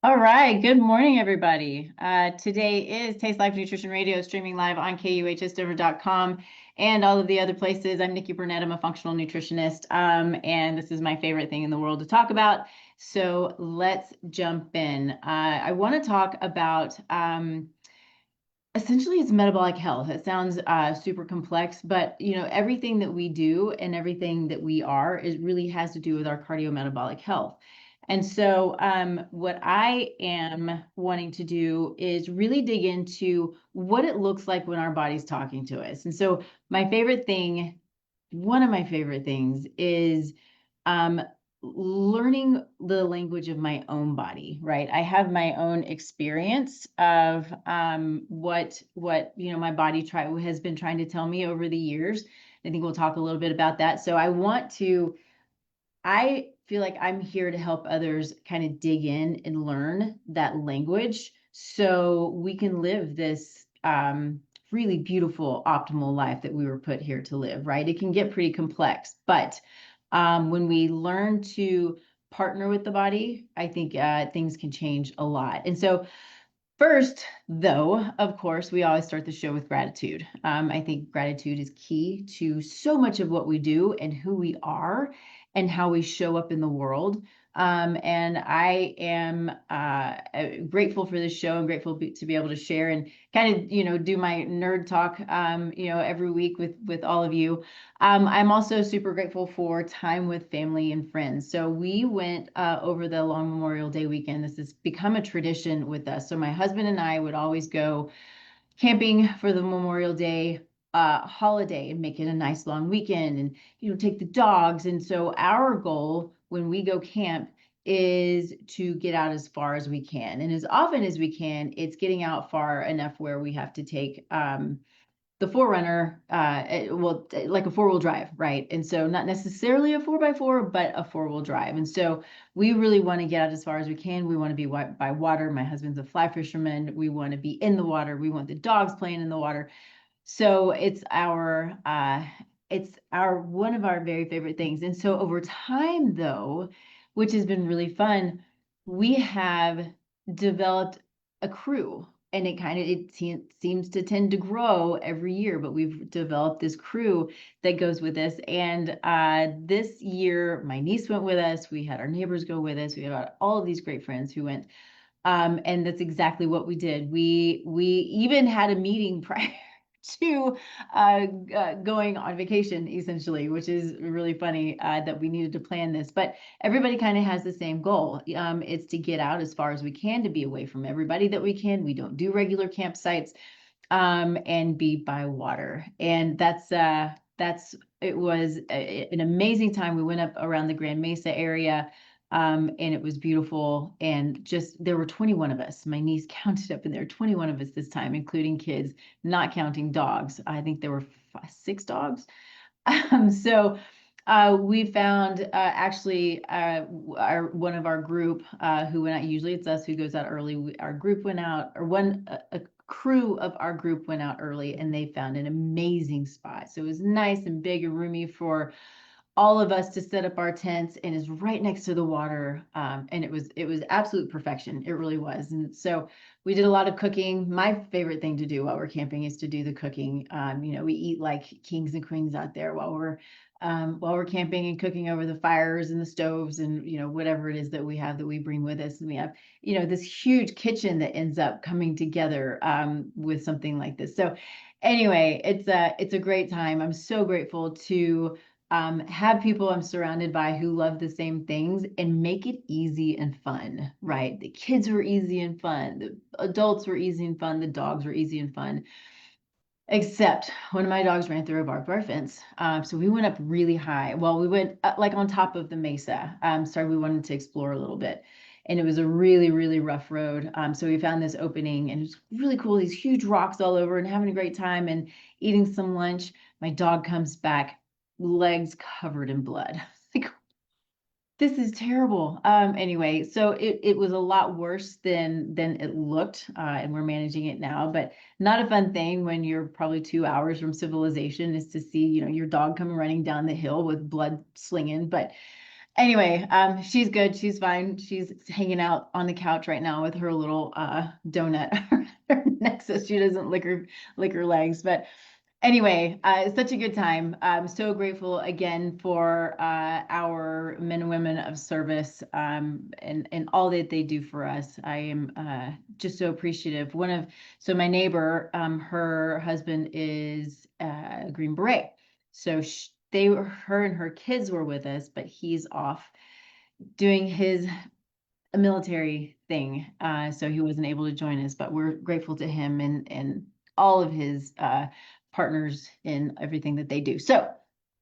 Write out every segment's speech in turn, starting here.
All right. Good morning, everybody. Today is Taste Life Nutrition Radio, streaming live on kuhsdenver.com and all of the other places. I'm Nikki Burnett. I'm a functional nutritionist, and this is my favorite thing in the world to talk about. So let's jump in. I want to talk about essentially it's metabolic health. It sounds super complex, but everything that we do and everything that we are is really has to do with our cardiometabolic health. And so, what I am wanting to do is really dig into what it looks like when our body's talking to us. And so, my favorite thing, one of my favorite things is um, learning the language of my own body, right? I have my own experience of what my body has been trying to tell me over the years. I think we'll talk a little bit about that. So I feel like I'm here to help others kind of dig in and learn that language so we can live this really beautiful, optimal life that we were put here to live, right? It can get pretty complex, but when we learn to partner with the body, I think things can change a lot. And so, first, though, of course, we always start the show with gratitude. I think gratitude is key to so much of what we do and who we are and how we show up in the world. And I am grateful for this show. I'm grateful to be able to share and kind of, do my nerd talk, every week with all of you. I'm also super grateful for time with family and friends. So we went over the long Memorial Day weekend. This has become a tradition with us. So my husband and I would always go camping for the Memorial Day holiday and make it a nice long weekend and take the dogs. And so our goal when we go camp is to get out as far as we can. And as often as we can, it's getting out far enough where we have to take the Forerunner, like a four-wheel drive, right? And so not necessarily a 4x4, but a four-wheel drive. And so we really want to get out as far as we can. We want to be by water. My husband's a fly fisherman. We want to be in the water. We want the dogs playing in the water. So it's our one of our very favorite things. And so over time, though, which has been really fun, we have developed a crew, and it seems to tend to grow every year, but we've developed this crew that goes with us. And this year, my niece went with us. We had our neighbors go with us. We had all of these great friends who went. And that's exactly what we did. We even had a meeting prior to going on vacation, essentially, which is really funny that we needed to plan this. But everybody kind of has the same goal. It's to get out as far as we can, to be away from everybody that we can. We don't do regular campsites, and be by water. And it was an amazing time. We went up around the Grand Mesa area. And it was beautiful. And just there were 21 of us. My niece counted up, and there were 21 of us this time, including kids, not counting dogs. I think there were six dogs. So we found actually one of our group who went out. Usually it's us who goes out early. Our group went out, or a crew of our group went out early, and they found an amazing spot. So it was nice and big and roomy for all of us to set up our tents, and is right next to the water. And it was absolute perfection. It really was. And so we did a lot of cooking. My favorite thing to do while we're camping is to do the cooking. We eat like kings and queens out there while we're camping and cooking over the fires and the stoves and whatever it is that we have that we bring with us. And we have this huge kitchen that ends up coming together with something like this. So anyway, it's a great time. I'm so grateful to have people I'm surrounded by who love the same things and make it easy and fun, right? The kids were easy and fun. The adults were easy and fun. The dogs were easy and fun. Except one of my dogs ran through a barbed wire fence. So we went up really high. Well, we went like on top of the mesa. We wanted to explore a little bit. And it was a really, really rough road. So we found this opening, and it was really cool. These huge rocks all over, and having a great time and eating some lunch. My dog comes back, legs covered in blood. Like, this is terrible. Anyway, so it was a lot worse than it looked, and we're managing it now. But not a fun thing when you're probably 2 hours from civilization is to see your dog come running down the hill with blood slinging. But Anyway, she's good. She's fine. She's hanging out on the couch right now with her little donut next so she doesn't lick her legs. But anyway, it's such a good time. I'm so grateful again for our men and women of service and all that they do for us. I am just so appreciative. So my neighbor, her husband is a Green Beret. So her and her kids were with us, but he's off doing his military thing. So he wasn't able to join us, but we're grateful to him and all of his partners in everything that they do. So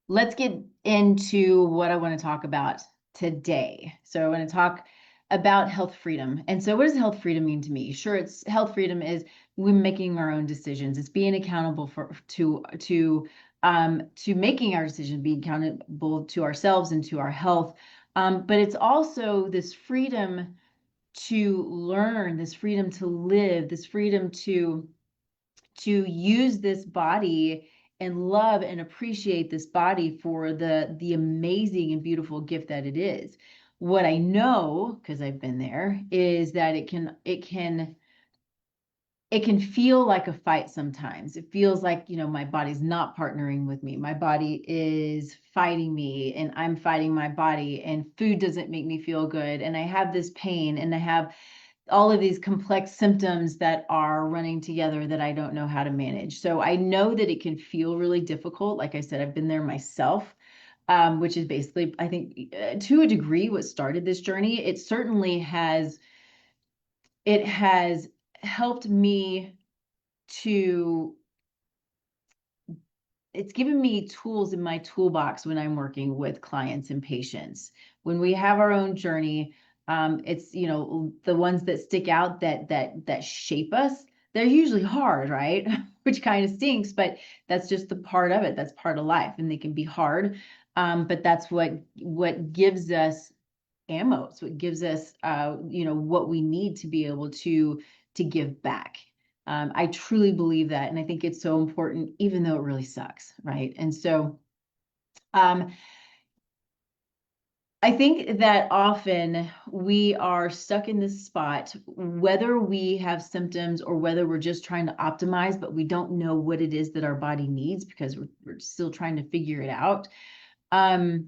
let's get into what I want to talk about today. So I want to talk about health freedom. And so what does health freedom mean to me? Sure, it's health freedom is we're making our own decisions. It's being accountable to making our decisions, being accountable to ourselves and to our health. But it's also this freedom to learn, this freedom to live, this freedom to use this body and love and appreciate this body for the amazing and beautiful gift that it is. What I know, because I've been there, is that it can feel like a fight sometimes. It feels like, my body's not partnering with me. My body is fighting me and I'm fighting my body, and food doesn't make me feel good. And I have this pain and I have all of these complex symptoms that are running together that I don't know how to manage. So I know that it can feel really difficult. Like I said, I've been there myself, which is basically, I think, to a degree, what started this journey. It has helped me to, it's given me tools in my toolbox when I'm working with clients and patients. When we have our own journey, it's, the ones that stick out that shape us, they're usually hard, right? Which kind of stinks, but that's just the part of it. That's part of life, and they can be hard. But that's what gives us ammo. It's what gives us, what we need to be able to give back. I truly believe that. And I think it's so important, even though it really sucks, right? And so I think that often we are stuck in this spot, whether we have symptoms or whether we're just trying to optimize, but we don't know what it is that our body needs because we're still trying to figure it out. I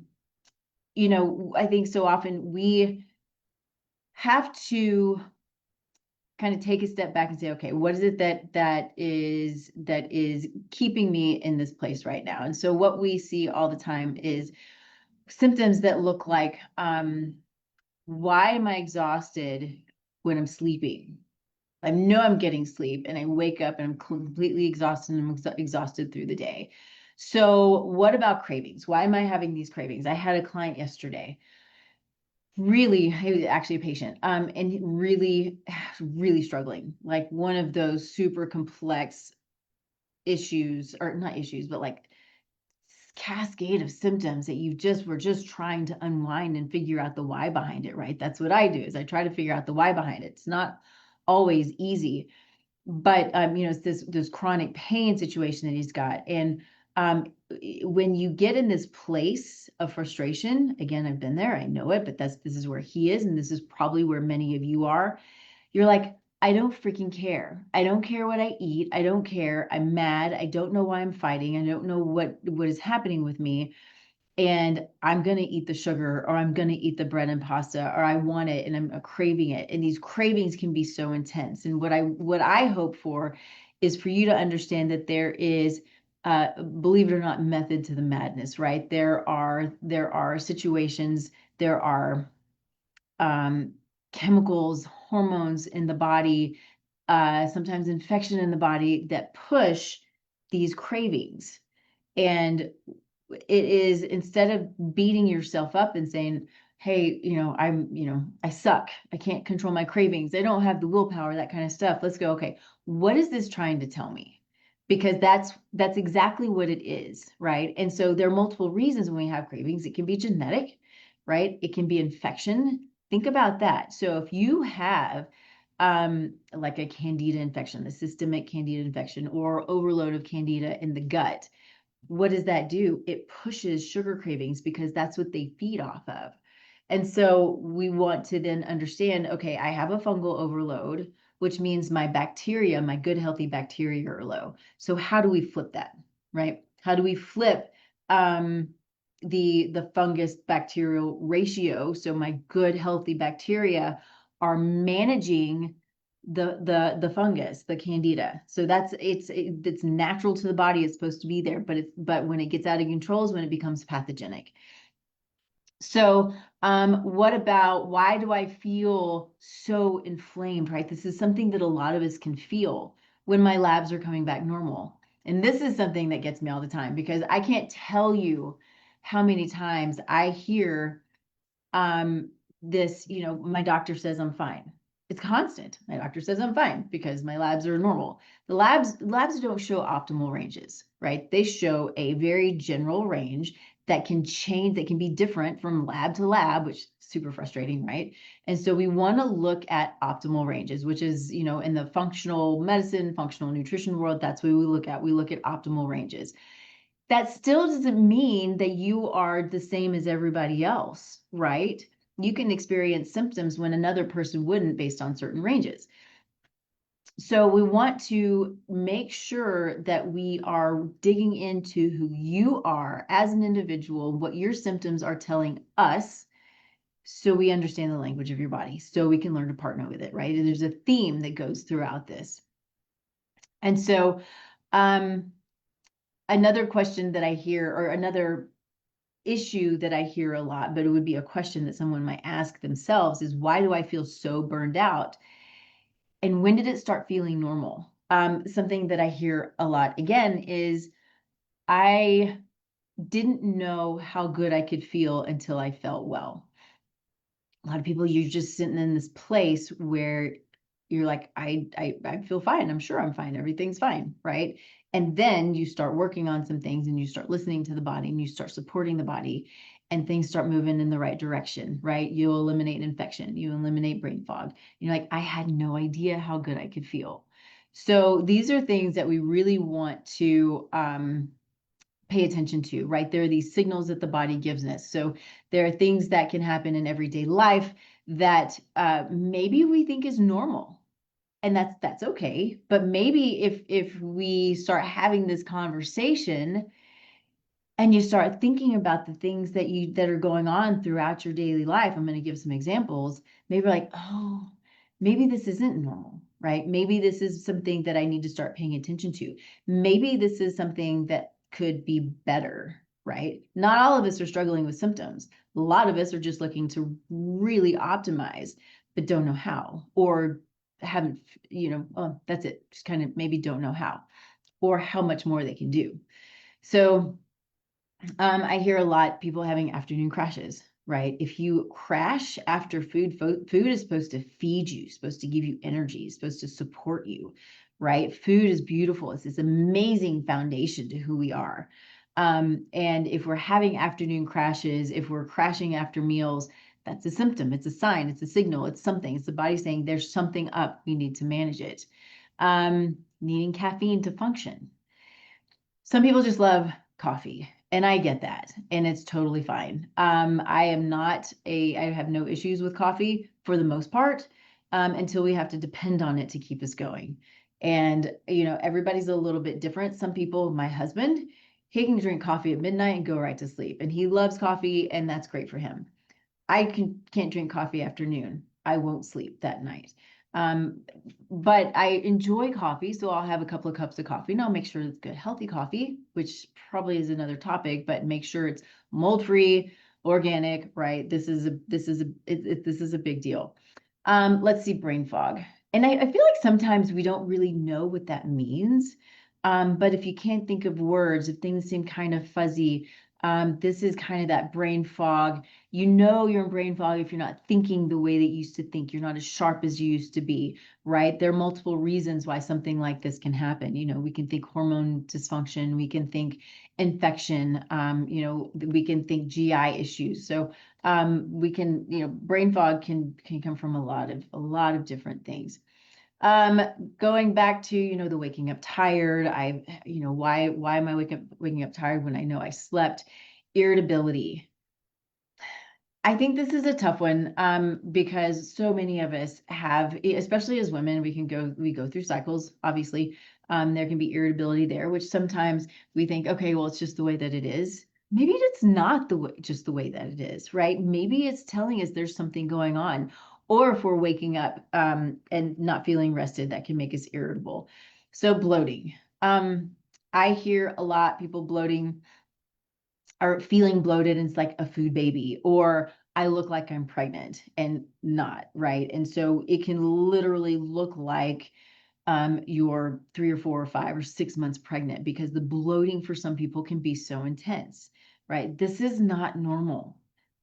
think so often we have to kind of take a step back and say, okay, what is it that is keeping me in this place right now? And so what we see all the time is symptoms that look like, why am I exhausted when I'm sleeping? I know I'm getting sleep and I wake up and I'm completely exhausted and I'm exhausted through the day. So what about cravings? Why am I having these cravings? I had a client yesterday, really, he was actually a patient, and really, really struggling, like one of those super complex issues, or not issues, but like cascade of symptoms that we're just trying to unwind and figure out the why behind it, right? That's what I do, is I try to figure out the why behind it. It's not always easy, but it's this chronic pain situation that he's got. And when you get in this place of frustration, again, I've been there, I know it, but this is where he is, and this is probably where many of you are. You're like, I don't freaking care. I don't care what I eat. I don't care. I'm mad. I don't know why I'm fighting. I don't know what is happening with me. And I'm going to eat the sugar, or I'm going to eat the bread and pasta, or I want it and I'm craving it. And these cravings can be so intense. And what I hope for is for you to understand that there is, believe it or not, method to the madness, right? There are situations, there are chemicals, hormones in the body, sometimes infection in the body that push these cravings. And it is, instead of beating yourself up and saying, hey, I suck, I can't control my cravings, I don't have the willpower, that kind of stuff. Let's go, okay, what is this trying to tell me? Because that's exactly what it is, right? And so there are multiple reasons when we have cravings. It can be genetic, right? It can be infection. Think about that. So if you have like a candida infection, the systemic candida infection, or overload of candida in the gut, what does that do? It pushes sugar cravings because that's what they feed off of. And so we want to then understand, okay, I have a fungal overload, which means my bacteria, my good healthy bacteria are low. So how do we flip that, right? How do we flip the fungus bacterial ratio? So my good healthy bacteria are managing the fungus, the candida. So it's natural to the body. It's supposed to be there, but when it gets out of control is when it becomes pathogenic. So, what about why do I feel so inflamed, right? This is something that a lot of us can feel when my labs are coming back normal. And this is something that gets me all the time because I can't tell you how many times I hear um, this, my doctor says I'm fine. It's constant. My doctor says I'm fine because my labs are normal. The labs don't show optimal ranges, right? They show a very general range that can change, that can be different from lab to lab, which is super frustrating, right? And so we want to look at optimal ranges, which is, in the functional medicine, functional nutrition world, that's what we look at. We look at optimal ranges. That still doesn't mean that you are the same as everybody else, right? You can experience symptoms when another person wouldn't based on certain ranges. So we want to make sure that we are digging into who you are as an individual, what your symptoms are telling us, so we understand the language of your body, so we can learn to partner with it, right? And there's a theme that goes throughout this. And so another question that I hear, or another issue that I hear a lot, but it would be a question that someone might ask themselves, is why do I feel so burned out? And when did it start feeling normal? Something that I hear a lot again is I didn't know how good I could feel until I felt well. A lot of people, you're just sitting in this place where you're like, I feel fine. I'm sure I'm fine. Everything's fine, right? And then you start working on some things and you start listening to the body and you start supporting the body and things start moving in the right direction, right? You eliminate infection, you eliminate brain fog. You're like, I had no idea how good I could feel. So these are things that we really want to pay attention to, right? There are these signals that the body gives us. So there are things that can happen in everyday life that maybe we think is normal, and that's okay. But maybe if we start having this conversation and you start thinking about the things that are going on throughout your daily life, I'm going to give some examples. Maybe like, oh, maybe this isn't normal, right? Maybe this is something that I need to start paying attention to. Maybe this is something that could be better, right? Not all of us are struggling with symptoms. A lot of us are just looking to really optimize, but don't know how, or haven't, oh, that's it. Just kind of maybe don't know how, or how much more they can do. So I hear a lot people having afternoon crashes, right? If you crash after food is supposed to feed you, supposed to give you energy, supposed to support you, right? Food is beautiful. It's this amazing foundation to who we are. And if we're having afternoon crashes, if we're crashing after meals, that's a symptom. It's a sign. It's a signal. It's something. It's the body saying there's something up. We need to manage it. Needing caffeine to function. Some people just love coffee, and I get that, and it's totally fine. I have no issues with coffee for the most part, until we have to depend on it to keep us going. And, everybody's a little bit different. Some people, my husband, he can drink coffee at midnight and go right to sleep, and he loves coffee, and that's great for him. I can't drink coffee after noon. I won't sleep that night. Um, but I enjoy coffee, so I'll have a couple of cups of coffee, and I'll make sure it's good, healthy coffee, which probably is another topic, but make sure it's mold-free, organic, right? This is a big deal. Let's see, brain fog. And I feel like sometimes we don't really know what that means. But if you can't think of words, if things seem kind of fuzzy, this is kind of that brain fog. You're in brain fog if you're not thinking the way that you used to think. You're not as sharp as you used to be, right? There are multiple reasons why something like this can happen. We can think hormone dysfunction, we can think infection, we can think GI issues. So we can, brain fog can come from a lot of different things. Going back to, the waking up tired, why am I waking up tired when I know I slept? Irritability. I think this is a tough one, because so many of us have, especially as women, we go through cycles, obviously. There can be irritability there, which sometimes we think, okay, well, it's just the way that it is. Maybe it's not just the way that it is, right? Maybe it's telling us there's something going on. Or if we're waking up, and not feeling rested, that can make us irritable. So bloating. I hear a lot people bloating are feeling bloated and it's like a food baby, or I look like I'm pregnant and not, right? And so it can literally look like you're 3 or 4 or 5 or 6 months pregnant, because the bloating for some people can be so intense, right? This is not normal.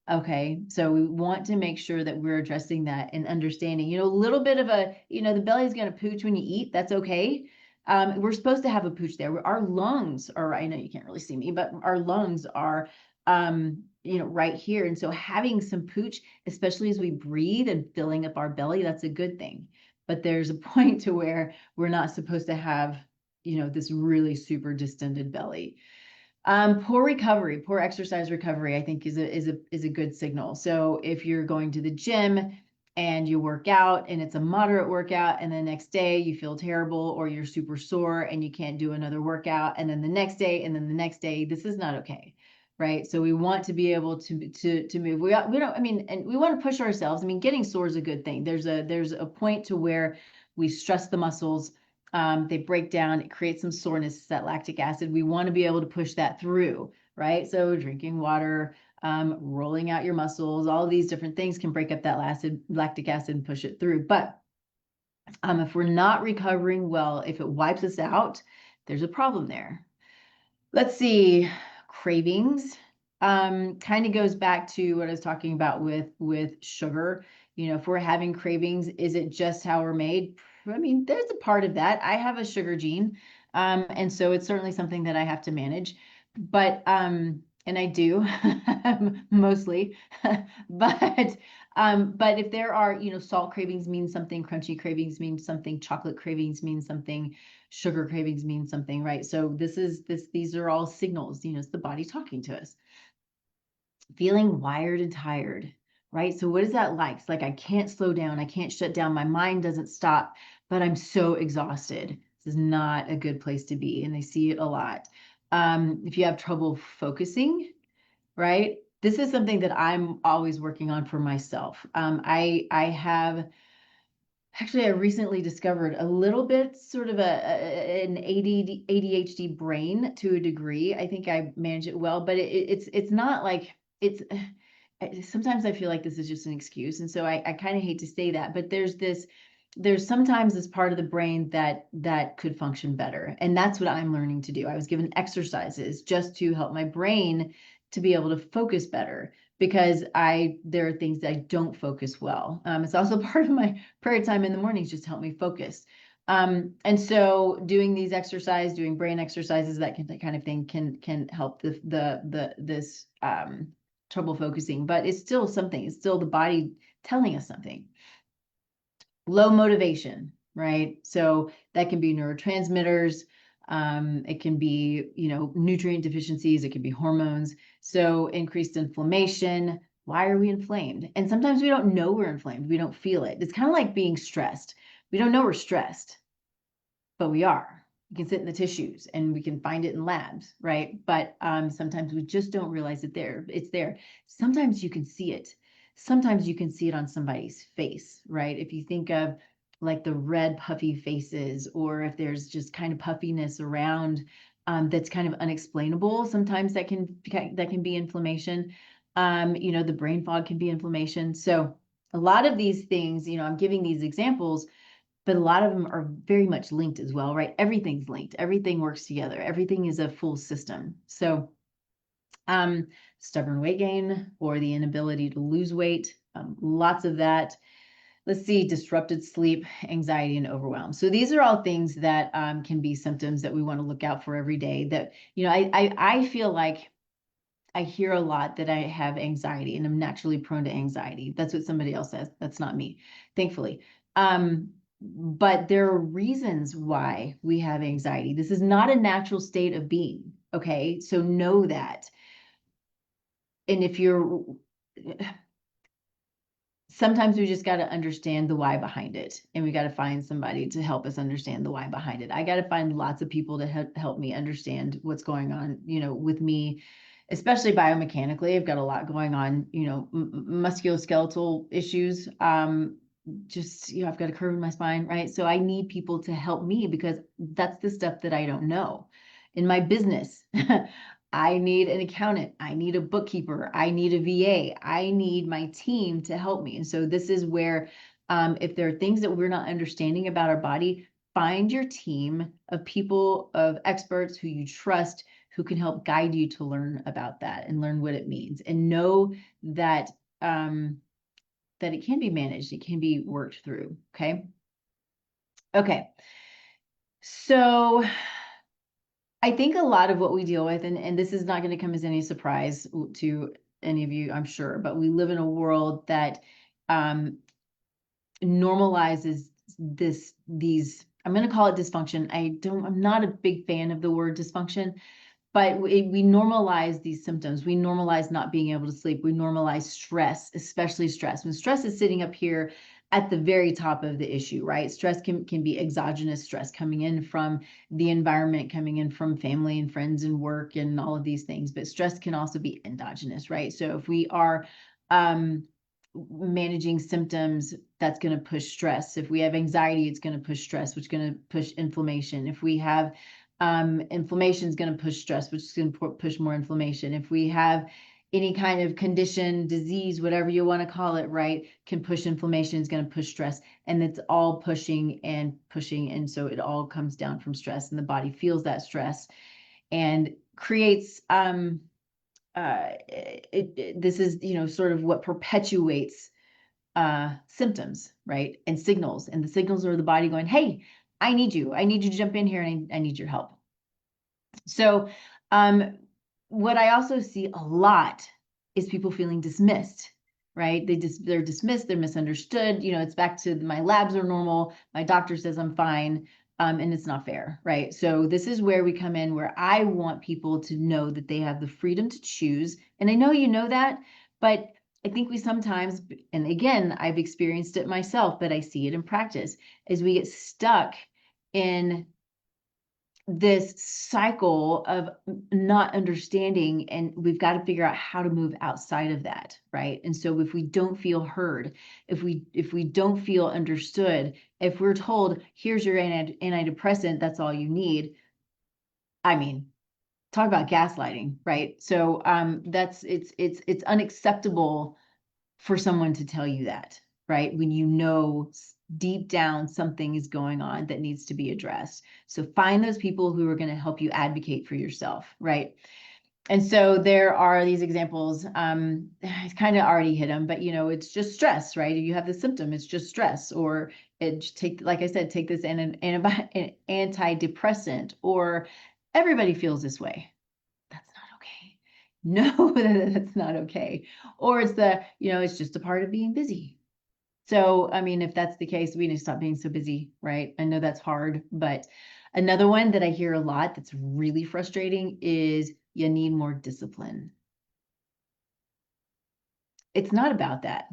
Okay, so we want to make sure that we're addressing that and understanding, a little bit of the belly's going to pooch when you eat. That's okay. We're supposed to have a pooch there. Our lungs are, I know you can't really see me, but our lungs are, right here. And so having some pooch, especially as we breathe and filling up our belly, that's a good thing. But there's a point to where we're not supposed to have, this really super distended belly. Poor recovery, poor exercise recovery, I think is a good signal. So if you're going to the gym and you work out and it's a moderate workout, and the next day you feel terrible or you're super sore and you can't do another workout, and then the next day and then the next day, this is not okay. Right. So we want to be able to move. We don't, I mean, and we want to push ourselves. I mean, getting sore is a good thing. There's a point to where we stress the muscles, they break down, it creates some soreness, it's that lactic acid. We want to be able to push that through, right? So drinking water, rolling out your muscles, all of these different things can break up that lactic acid and push it through. But if we're not recovering well, if it wipes us out, there's a problem there. Let's see, cravings. Kind of goes back to what I was talking about with sugar. If we're having cravings, is it just how we're made? I mean, there's a part of that. I have a sugar gene, and so it's certainly something that I have to manage. But and I do mostly, but if there are, salt cravings mean something, crunchy cravings mean something, chocolate cravings mean something, sugar cravings mean something, right? So these are all signals, it's the body talking to us. Feeling wired and tired, right? So what is that like? It's like, I can't slow down, I can't shut down, my mind doesn't stop, but I'm so exhausted. This is not a good place to be, and I see it a lot. If you have trouble focusing, right? This is something that I'm always working on for myself. I have actually, I recently discovered a little bit sort of an ADHD brain to a degree. I think I manage it well, but it's not like it's. Sometimes I feel like this is just an excuse, and so I kind of hate to say that, but there's sometimes this part of the brain that could function better, and that's what I'm learning to do. I was given exercises just to help my brain to be able to focus better, because there are things that I don't focus well. It's also part of my prayer time in the mornings, just to help me focus. And so doing these exercises, doing brain exercises, that kind of thing can help this trouble focusing, but it's still something. It's still the body telling us something. Low motivation, right? So that can be neurotransmitters. It can be, nutrient deficiencies. It can be hormones. So increased inflammation. Why are we inflamed? And sometimes we don't know we're inflamed. We don't feel it. It's kind of like being stressed. We don't know we're stressed, but we are. We can sit in the tissues and we can find it in labs, right? But sometimes we just don't realize it there. It's there. Sometimes you can see it. Sometimes you can see it on somebody's face, right? If you think of like the red puffy faces, or if there's just kind of puffiness around, that's kind of unexplainable. Sometimes that can be inflammation. The brain fog can be inflammation. So a lot of these things, I'm giving these examples, but a lot of them are very much linked as well, right? Everything's linked. Everything works together. Everything is a full system. So stubborn weight gain, or the inability to lose weight, lots of that. Let's see, disrupted sleep, anxiety, and overwhelm. So these are all things that can be symptoms that we want to look out for every day. That, I feel like I hear a lot that I have anxiety and I'm naturally prone to anxiety. That's what somebody else says. That's not me, thankfully. But there are reasons why we have anxiety. This is not a natural state of being. Okay. So know that. And if you're, sometimes we just got to understand the why behind it. And we got to find somebody to help us understand the why behind it. I got to find lots of people to help me understand what's going on, with me, especially biomechanically. I've got a lot going on, musculoskeletal issues. Just, I've got a curve in my spine, right? So I need people to help me because that's the stuff that I don't know. In my business, I need an accountant. I need a bookkeeper. I need a VA. I need my team to help me. And so this is where, if there are things that we're not understanding about our body, find your team of people, of experts who you trust, who can help guide you to learn about that and learn what it means, and know that that it can be managed, it can be worked through. Okay. So I think a lot of what we deal with, and this is not going to come as any surprise to any of you, I'm sure, but we live in a world that normalizes these, I'm going to call it dysfunction. I'm not a big fan of the word dysfunction, but we normalize these symptoms. We normalize not being able to sleep. We normalize stress, especially stress. When stress is sitting up here at the very top of the issue, right? Stress can be exogenous stress coming in from the environment, coming in from family and friends and work and all of these things. But stress can also be endogenous, right? So if we are managing symptoms, that's going to push stress. If we have anxiety, it's going to push stress, which is going to push inflammation. If we have inflammation, is going to push stress, which is going to push more inflammation. If we have any kind of condition, disease, whatever you want to call it, right, can push inflammation, is going to push stress, and it's all pushing and pushing. And so it all comes down from stress, and the body feels that stress and creates, this is, sort of what perpetuates symptoms, right? And signals. And the signals are the body going, hey, I need you to jump in here, and I need your help. So what I also see a lot is people feeling dismissed, right? They're dismissed, they're misunderstood. It's back to my labs are normal, my doctor says I'm fine, and it's not fair, right? So this is where we come in, where I want people to know that they have the freedom to choose. And I know you know that, but I think we sometimes, and again, I've experienced it myself, but I see it in practice, is we get stuck in this cycle of not understanding, and we've got to figure out how to move outside of that, right? And so if we don't feel heard, if we don't feel understood, if we're told, here's your antidepressant, that's all you need, I mean, talk about gaslighting, right? So it's unacceptable for someone to tell you that, right? When deep down something is going on that needs to be addressed. So find those people who are going to help you advocate for yourself, right? And so there are these examples. I kind of already hit them, but it's just stress, right? If you have the symptom, it's just stress, or like I said, take this antidepressant, or everybody feels this way. That's not okay. No, that's not okay. Or it's it's just a part of being busy. So, I mean, if that's the case, we need to stop being so busy, right? I know that's hard, but another one that I hear a lot that's really frustrating is you need more discipline. It's not about that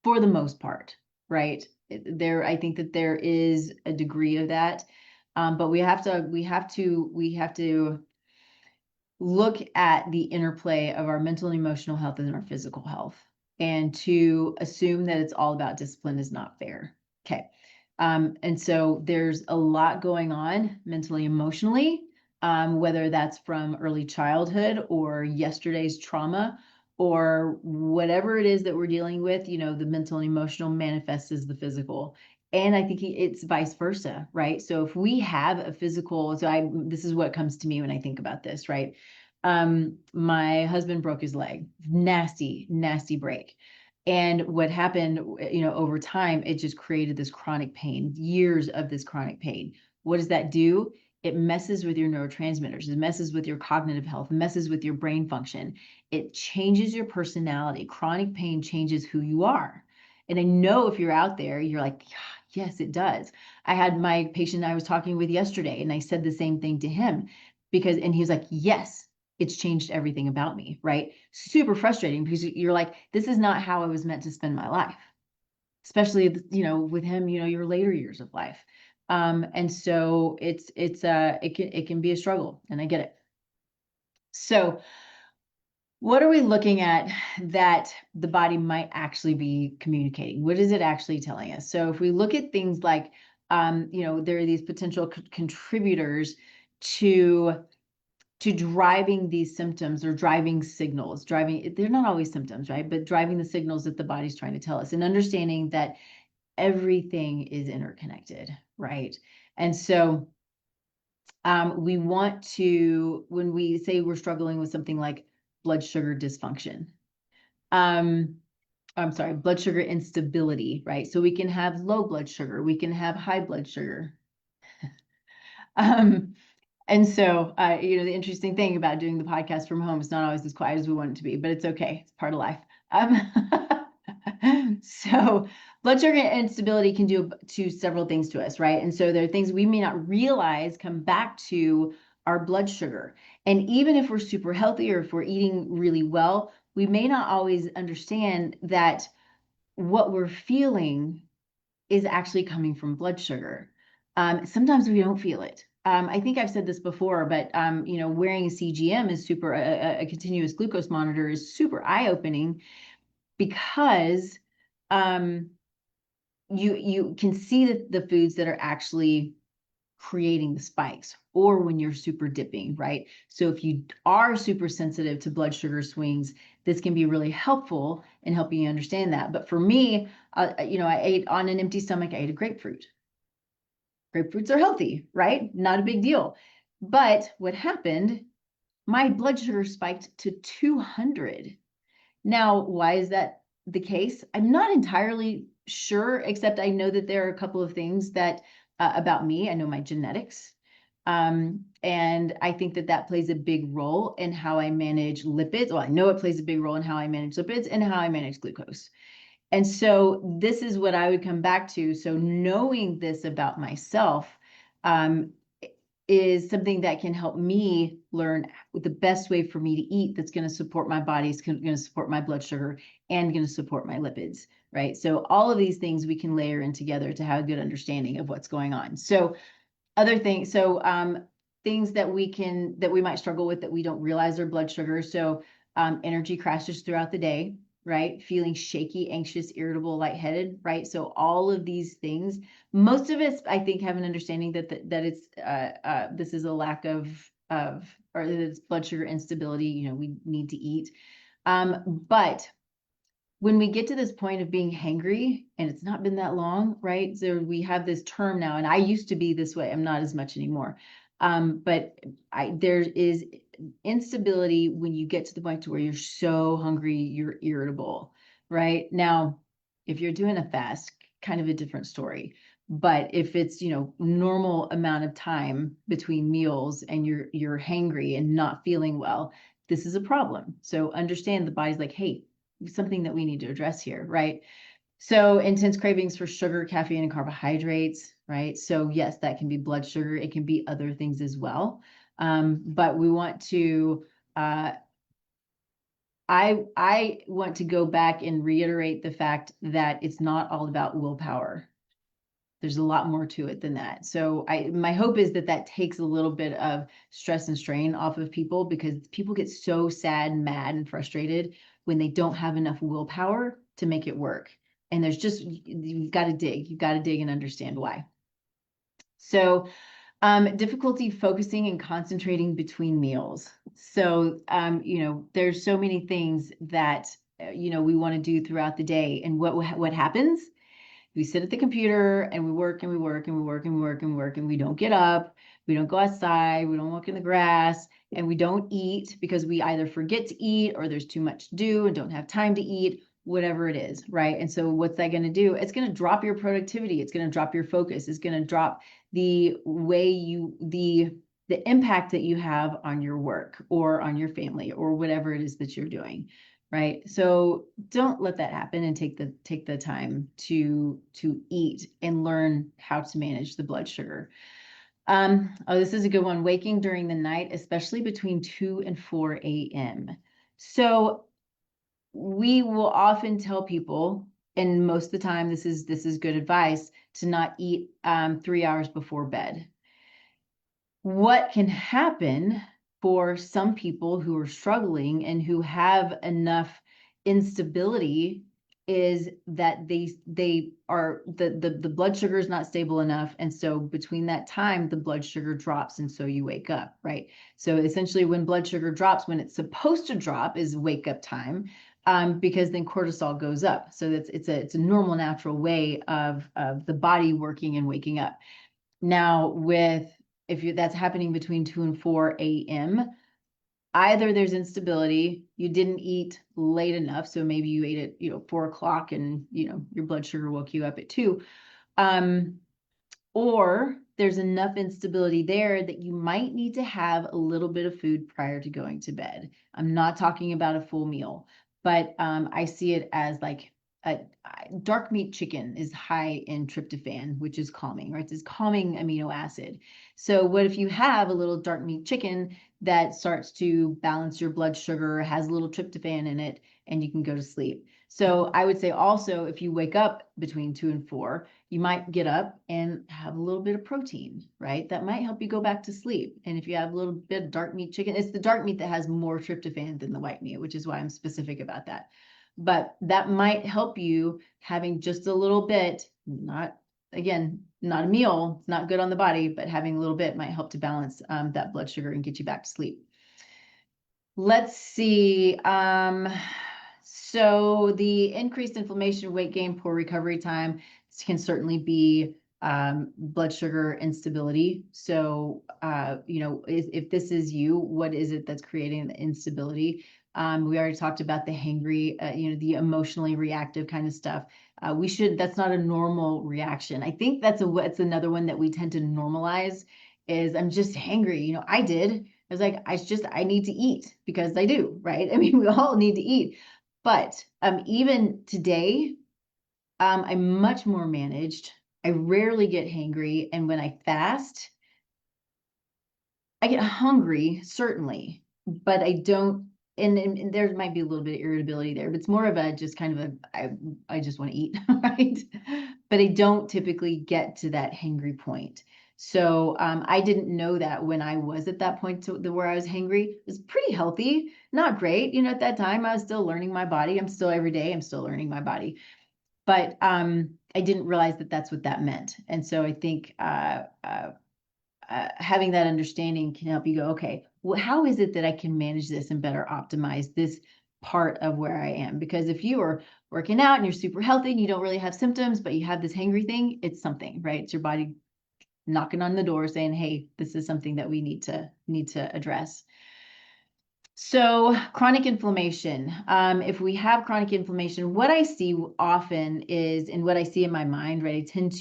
for the most part, right? I think that there is a degree of that, but we have to look at the interplay of our mental and emotional health and our physical health. And to assume that it's all about discipline is not fair. Okay. And so there's a lot going on mentally, emotionally, whether that's from early childhood or yesterday's trauma or whatever it is that we're dealing with, the mental and emotional manifests as the physical. And I think it's vice versa, right? So if we have a physical, this is what comes to me when I think about this, right? My husband broke his leg, nasty break. And what happened, over time, it just created this chronic pain, years of this chronic pain. What does that do? It messes with your neurotransmitters. It messes with your cognitive health, messes with your brain function. It changes your personality. Chronic pain changes who you are. And I know if you're out there, you're like, yes, it does. I had my patient I was talking with yesterday, and I said the same thing to him and he was like, yes, it's changed everything about me, right? Super frustrating because you're like, this is not how I was meant to spend my life. especially, with him, your later years of life. And so it can be a struggle, and I get it. So what are we looking at that the body might actually be communicating? What is it actually telling us? So if we look at things like, there are these potential contributors to driving these symptoms or driving signals, they're not always symptoms, right? But driving the signals that the body's trying to tell us, and understanding that everything is interconnected, right? And so we want to, when we say we're struggling with something like blood sugar dysfunction, I'm sorry, blood sugar instability, right? So we can have low blood sugar, we can have high blood sugar. And so, the interesting thing about doing the podcast from home is not always as quiet as we want it to be, but it's okay. It's part of life. So blood sugar instability can do to several things to us, right? And so there are things we may not realize come back to our blood sugar. And even if we're super healthy or if we're eating really well, we may not always understand that what we're feeling is actually coming from blood sugar. Sometimes we don't feel it. I think I've said this before, but wearing a CGM is super, a continuous glucose monitor is super eye-opening, because you can see the foods that are actually creating the spikes, or when you're super dipping, right? So if you are super sensitive to blood sugar swings, this can be really helpful in helping you understand that. But for me, I ate on an empty stomach, I ate a grapefruit. Grapefruits are healthy, right? Not a big deal. But what happened, my blood sugar spiked to 200. Now, why is that the case? I'm not entirely sure, except I know that there are a couple of things that about me. I know my genetics. And I think that plays a big role in how I manage lipids. Well, I know it plays a big role in how I manage lipids and how I manage glucose. And so this is what I would come back to. So knowing this about myself is something that can help me learn the best way for me to eat that's going to support my body, is going to support my blood sugar, and going to support my lipids, right? So all of these things we can layer in together to have a good understanding of what's going on. So other things, things that we might struggle with that we don't realize are blood sugar. So energy crashes throughout the day, right? Feeling shaky, anxious, irritable, lightheaded, right? So all of these things, most of us, I think, have an understanding that it's this is a lack of or that it's blood sugar instability. We need to eat, but when we get to this point of being hangry, and it's not been that long, right? So we have this term now, and I used to be this way. I'm not as much anymore. But there is instability when you get to the point to where you're so hungry, you're irritable, right? Now, if you're doing a fast, kind of a different story. But if it's, normal amount of time between meals and you're hangry and not feeling well, this is a problem. So understand the body's like, hey, something that we need to address here, right? So intense cravings for sugar, caffeine, and carbohydrates, right? So yes, that can be blood sugar. It can be other things as well. But we want to, I want to go back and reiterate the fact that it's not all about willpower. There's a lot more to it than that. So my hope is that takes a little bit of stress and strain off of people, because people get so sad and mad and frustrated when they don't have enough willpower to make it work. And you've got to dig and understand why. So difficulty focusing and concentrating between meals. So, there's so many things that, we want to do throughout the day. And what happens? We sit at the computer and we work and we work and we work and we work and we work, and we don't get up, we don't go outside, we don't walk in the grass, and we don't eat because we either forget to eat or there's too much to do and don't have time to eat, whatever it is, right? And so what's that going to do? It's going to drop your productivity. It's going to drop your focus. It's going to drop the way the impact that you have on your work or on your family or whatever it is that you're doing. Right. So don't let that happen, and take the time to eat and learn how to manage the blood sugar. This is a good one. Waking during the night, especially between 2 and 4 a.m. So we will often tell people, and most of the time this is good advice, to not eat 3 hours before bed. What can happen for some people who are struggling and who have enough instability is that they are the blood sugar is not stable enough, and so between that time the blood sugar drops, and so you wake up, right? So essentially when blood sugar drops when it's supposed to drop is wake up time, because then cortisol goes up. So it's a normal natural way of the body working and waking up. Now that's happening between 2 and 4 a.m., either there's instability, you didn't eat late enough, so maybe you ate at 4 o'clock and your blood sugar woke you up at 2, or there's enough instability there that you might need to have a little bit of food prior to going to bed. I'm not talking about a full meal, but I see it as like a dark meat chicken is high in tryptophan, which is calming, right? It's calming amino acid. So what if you have a little dark meat chicken that starts to balance your blood sugar, has a little tryptophan in it, and you can go to sleep? So I would say also, if you wake up between 2 and 4, you might get up and have a little bit of protein, right? That might help you go back to sleep. And if you have a little bit of dark meat chicken, it's the dark meat that has more tryptophan than the white meat, which is why I'm specific about that. But that might help you having just a little bit, not a meal, it's not good on the body, but having a little bit might help to balance that blood sugar and get you back to sleep. Let's see. So the increased inflammation, weight gain, poor recovery time can certainly be blood sugar instability. So, if this is you, what is it that's creating the instability? We already talked about the hangry, the emotionally reactive kind of stuff. That's not a normal reaction. I think that's another one that we tend to normalize is I'm just hangry. I was like, I need to eat because I do, right? I mean, we all need to eat. But even today, I'm much more managed. I rarely get hangry. And when I fast, I get hungry, certainly, but I don't. And there might be a little bit of irritability there, but it's more of a just kind of I just want to eat, right? But I don't typically get to that hangry point. So I didn't know that when I was at that point where I was hangry. It was pretty healthy, not great. At that time I was still learning my body. I'm still learning my body. But I didn't realize that that's what that meant. And so I think having that understanding can help you go, okay, well, how is it that I can manage this and better optimize this part of where I am? Because if you are working out and you're super healthy and you don't really have symptoms, but you have this hangry thing, it's something, right? It's your body knocking on the door saying, hey, this is something that we need to address. So chronic inflammation. If we have chronic inflammation, what I see often is, and what I see in my mind, right? I tend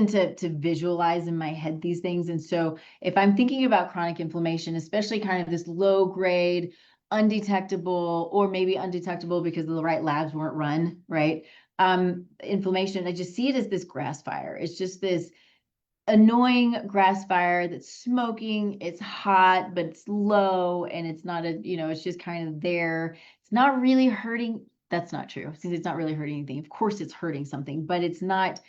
to visualize in my head these things. And so if I'm thinking about chronic inflammation, especially kind of this low grade, undetectable, or maybe undetectable because the right labs weren't run, right? Inflammation, I just see it as this grass fire. It's just this annoying grass fire that's smoking. It's hot, but it's low, and it's not it's just kind of there. It's not really hurting. That's not true. Since it's not really hurting anything. Of course it's hurting something, but it's not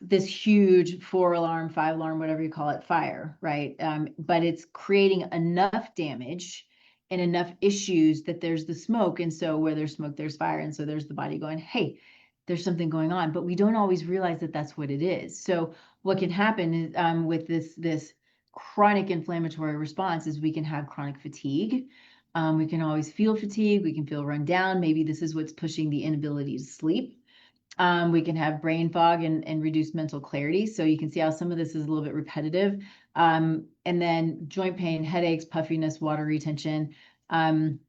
this huge 4-alarm, 5-alarm, whatever you call it, fire, right? But it's creating enough damage and enough issues that there's the smoke. And so where there's smoke, there's fire. And so there's the body going, hey, there's something going on, but we don't always realize that that's what it is. So what can happen is, with this chronic inflammatory response is we can have chronic fatigue. We can always feel fatigue. We can feel run down. Maybe this is what's pushing the inability to sleep. We can have brain fog and reduced mental clarity. So you can see how some of this is a little bit repetitive. And then joint pain, headaches, puffiness, water retention. And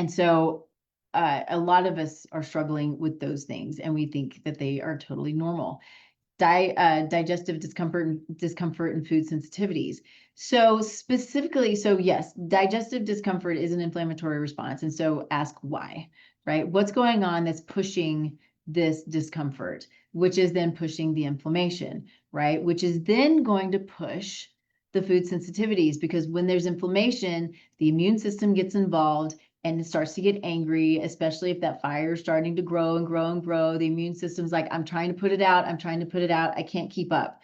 so a lot of us are struggling with those things, and we think that they are totally normal. Digestive discomfort and food sensitivities. So specifically, yes, digestive discomfort is an inflammatory response. And so ask why, right? What's going on that's pushing this discomfort, which is then pushing the inflammation, right? Which is then going to push the food sensitivities, because when there's inflammation, the immune system gets involved, and it starts to get angry, especially if that fire is starting to grow and grow and grow. The immune system's like, I'm trying to put it out. I'm trying to put it out. I can't keep up.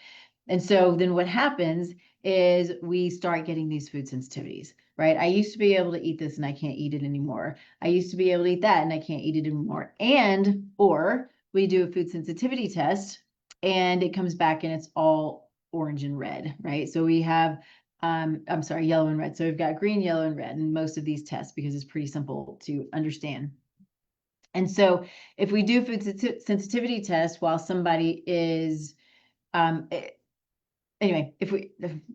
And so then what happens is we start getting these food sensitivities, right? I used to be able to eat this and I can't eat it anymore. I used to be able to eat that and I can't eat it anymore. Or we do a food sensitivity test and it comes back and it's all orange and red, right? So we have, I'm sorry, yellow and red. So we've got green, yellow, and red in most of these tests because it's pretty simple to understand. And so if we do food sensitivity test while somebody is, anyway, if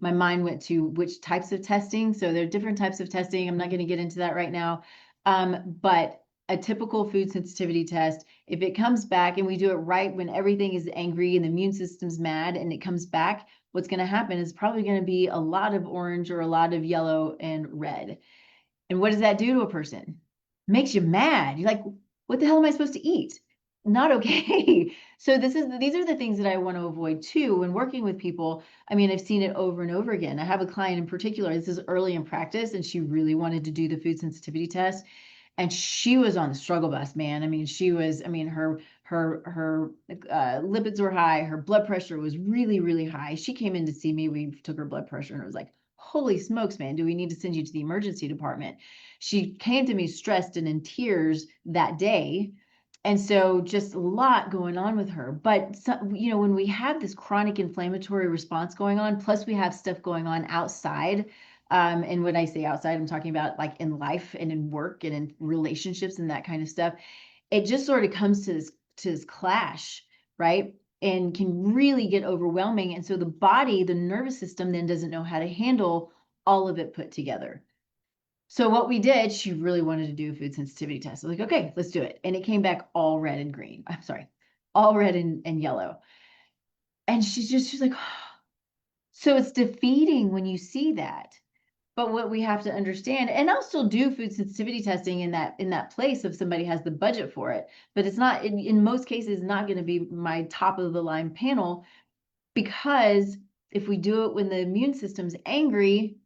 my mind went to which types of testing. So there are different types of testing. I'm not going to get into that right now. But a typical food sensitivity test, if it comes back and we do it right when everything is angry and the immune system's mad and it comes back, what's going to happen is probably going to be a lot of orange or a lot of yellow and red. And what does that do to a person? Makes you mad. You're like, what the hell am I supposed to eat? Not okay. So these are the things that I want to avoid too when working with people. I mean, I've seen it over and over again. I have a client in particular, this is early in practice, and she really wanted to do the food sensitivity test. And she was on the struggle bus, man. I mean, her lipids were high, her blood pressure was really, really high. She came in to see me. We took her blood pressure, and it was like, holy smokes, man, do we need to send you to the emergency department? She came to me stressed and in tears that day. And so just a lot going on with her. But, when we have this chronic inflammatory response going on, plus we have stuff going on outside. And when I say outside, I'm talking about like in life and in work and in relationships and that kind of stuff. It just sort of comes to this clash, right? And can really get overwhelming. And so the body, the nervous system then doesn't know how to handle all of it put together. So what we did, she really wanted to do a food sensitivity test. I was like, okay, let's do it. And it came back all red and green. I'm sorry, all red and yellow. And she's like, so it's defeating when you see that. But what we have to understand, and I'll still do food sensitivity testing in that place if somebody has the budget for it, but it's not in most cases not going to be my top of the line panel, because if we do it when the immune system's angry,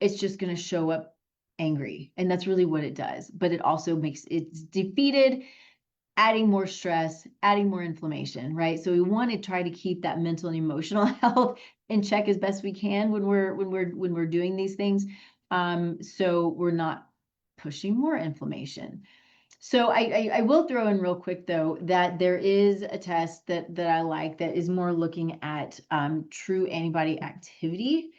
it's just going to show up angry. And that's really what it does. But it also makes it's defeated, adding more stress, adding more inflammation, right? So we want to try to keep that mental and emotional health in check as best we can when we're doing these things. So we're not pushing more inflammation. So I will throw in real quick though that there is a test that I like that is more looking at true antibody activity.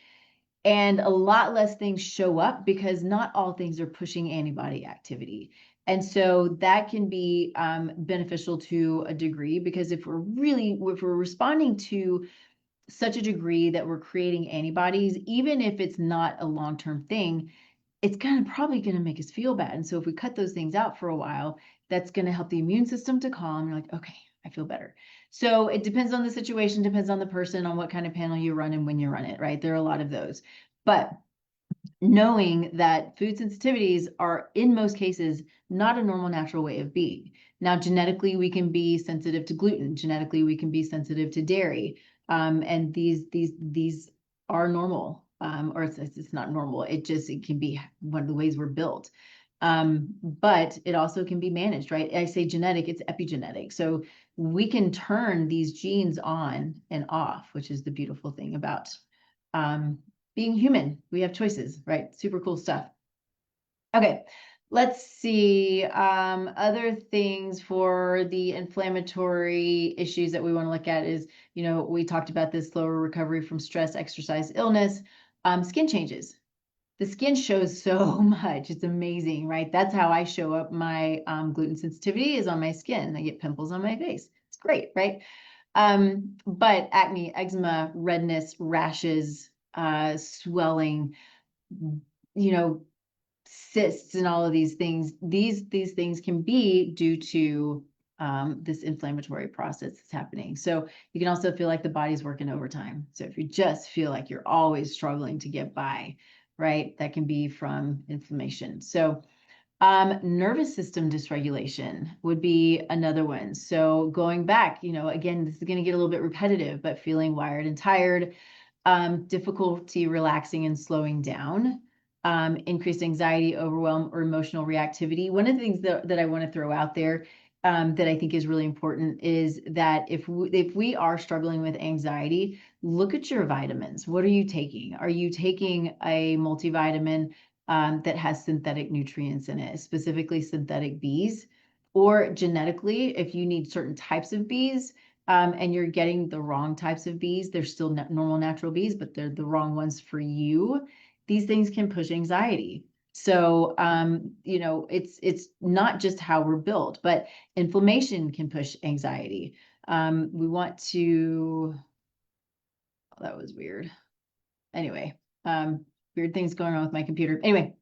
And a lot less things show up because not all things are pushing antibody activity. And so that can be beneficial to a degree, because if we're responding to such a degree that we're creating antibodies, even if it's not a long-term thing, it's probably going to make us feel bad. And so if we cut those things out for a while, that's going to help the immune system to calm. You're like, okay, I feel better. So it depends on the situation, depends on the person, on what kind of panel you run and when you run it, right? There are a lot of those. But knowing that food sensitivities are in most cases not a normal natural way of being. Now, genetically, we can be sensitive to gluten. Genetically, we can be sensitive to dairy. And these are normal, or it's not normal. It can be one of the ways we're built. But it also can be managed, right? I say genetic, it's epigenetic. So we can turn these genes on and off, which is the beautiful thing about being human. We have choices, right? Super cool stuff. Okay, let's see. Other things for the inflammatory issues that we want to look at is, we talked about this slower recovery from stress, exercise, illness, skin changes. The skin shows so much. It's amazing, right? That's how I show up my gluten sensitivity is on my skin. I get pimples on my face. It's great, right? But acne, eczema, redness, rashes, swelling, cysts, and all of these things. These things can be due to this inflammatory process that's happening. So you can also feel like the body's working overtime. So if you just feel like you're always struggling to get by, right, that can be from inflammation. So nervous system dysregulation would be another one. So going back, again, this is going to get a little bit repetitive, but feeling wired and tired, difficulty relaxing and slowing down, increased anxiety, overwhelm, or emotional reactivity. One of the things that I want to throw out there that I think is really important is that if we are struggling with anxiety, look at your vitamins. What are you taking? Are you taking a multivitamin that has synthetic nutrients in it, specifically synthetic Bs? Or genetically, if you need certain types of Bs, and you're getting the wrong types of Bs, they're still normal natural Bs, but they're the wrong ones for you. These things can push anxiety. So, it's not just how we're built, but inflammation can push anxiety. We want to, oh, that was weird. Anyway, weird things going on with my computer. Anyway,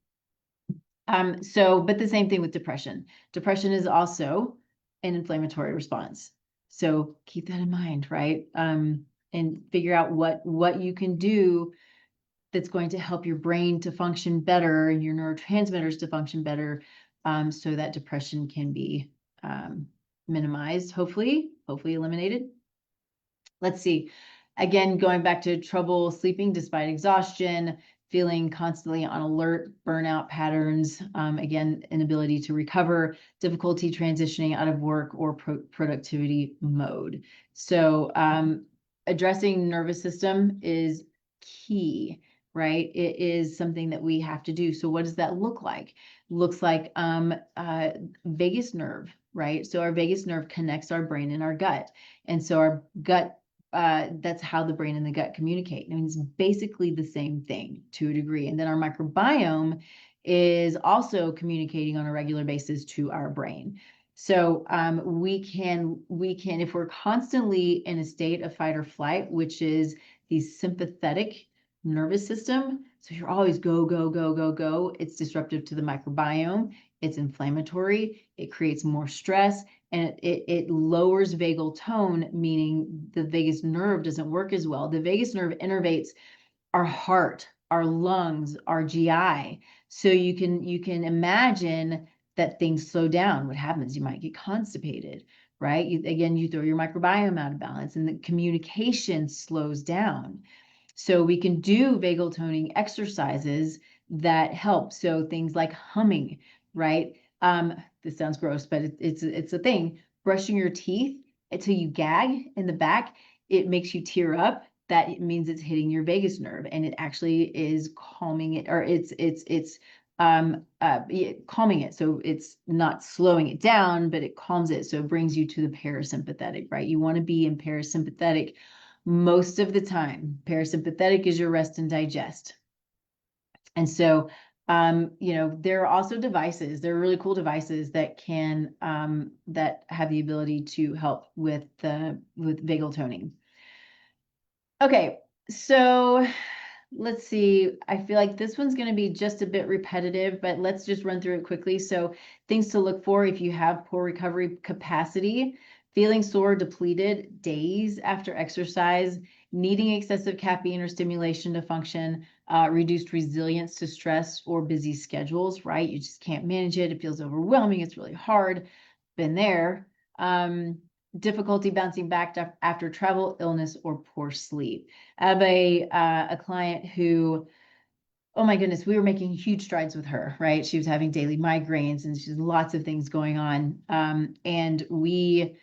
but the same thing with depression. Depression is also an inflammatory response. So keep that in mind, right? And figure out what you can do that's going to help your brain to function better and your neurotransmitters to function better, so that depression can be minimized, hopefully eliminated. Let's see. Again, going back to trouble sleeping despite exhaustion, feeling constantly on alert, burnout patterns, again, inability to recover, difficulty transitioning out of work or productivity mode. So addressing nervous system is key, right? It is something that we have to do. So what does that look like? Looks like vagus nerve, right? So our vagus nerve connects our brain and our gut. And so our gut, that's how the brain and the gut communicate. I mean, it's basically the same thing to a degree. And then our microbiome is also communicating on a regular basis to our brain. So we can, if we're constantly in a state of fight or flight, which is the sympathetic nervous system, so you're always go, go, go, go, go, it's disruptive to the microbiome, it's inflammatory, it creates more stress, and it lowers vagal tone, meaning the vagus nerve doesn't work as well. The vagus nerve innervates our heart, our lungs, our GI. So you can imagine that things slow down. What happens? You might get constipated, right? You throw your microbiome out of balance and the communication slows down. So we can do vagal toning exercises that help. So things like humming, right? This sounds gross, but it's a thing. Brushing your teeth until you gag in the back, it makes you tear up. That means it's hitting your vagus nerve, and it actually is calming it, or it's calming it. So it's not slowing it down, but it calms it. So it brings you to the parasympathetic, right? You want to be in parasympathetic most of the time. Parasympathetic is your rest and digest. And so, there are also devices. There are really cool devices that can that have the ability to help with vagal toning. Okay, so let's see. I feel like this one's going to be just a bit repetitive, but let's just run through it quickly. So things to look for if you have poor recovery capacity: feeling sore, depleted days after exercise, needing excessive caffeine or stimulation to function, reduced resilience to stress or busy schedules, right? You just can't manage it. It feels overwhelming. It's really hard. Been there. Difficulty bouncing back after travel, illness, or poor sleep. I have a client who, oh my goodness, we were making huge strides with her, right? She was having daily migraines and she's lots of things going on. And we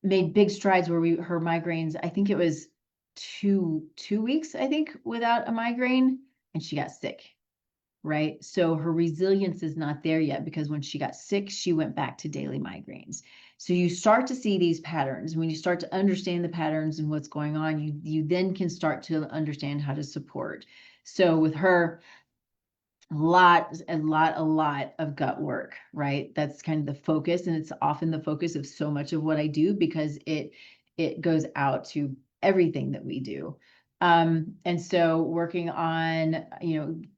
made big strides where her migraines, I think it was two weeks, I think, without a migraine, and she got sick. Right? So her resilience is not there yet, because when she got sick, she went back to daily migraines. So you start to see these patterns. When you start to understand the patterns and what's going on, you then can start to understand how to support. So with her, a lot of gut work, right? That's kind of the focus, and it's often the focus of so much of what I do, because it goes out to everything that we do. And so working on,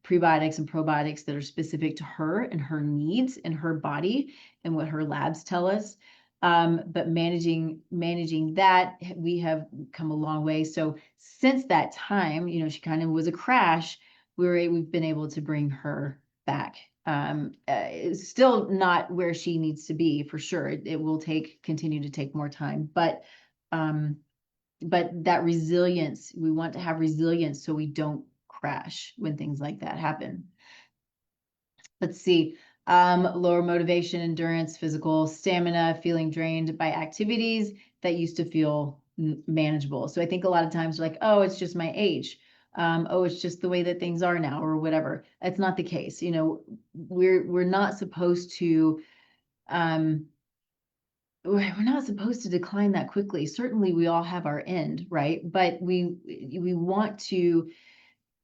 prebiotics and probiotics that are specific to her and her needs and her body and what her labs tell us. But managing that, we have come a long way. So since that time, she kind of was a crash. We've been able to bring her back. It's still not where she needs to be, for sure. It will continue to take more time, but that resilience, we want to have resilience so we don't crash when things like that happen. Let's see. Lower motivation, endurance, physical stamina, feeling drained by activities that used to feel manageable. So I think a lot of times we're like, oh, it's just my age. Oh, it's just the way that things are now, or whatever. That's not the case. You know, we're not supposed to we're not supposed to decline that quickly. Certainly we all have our end, right? But we want to,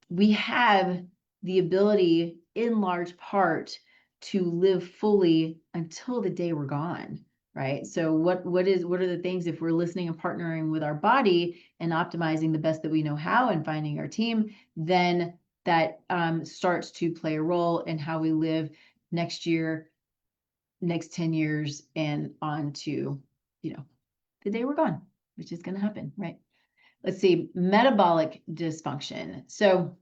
we have the ability in large part to live fully until the day we're gone, right? So what are the things, if we're listening and partnering with our body and optimizing the best that we know how and finding our team, then that starts to play a role in how we live next year, next 10 years, and on to, the day we're gone, which is going to happen, right? Let's see, metabolic dysfunction. So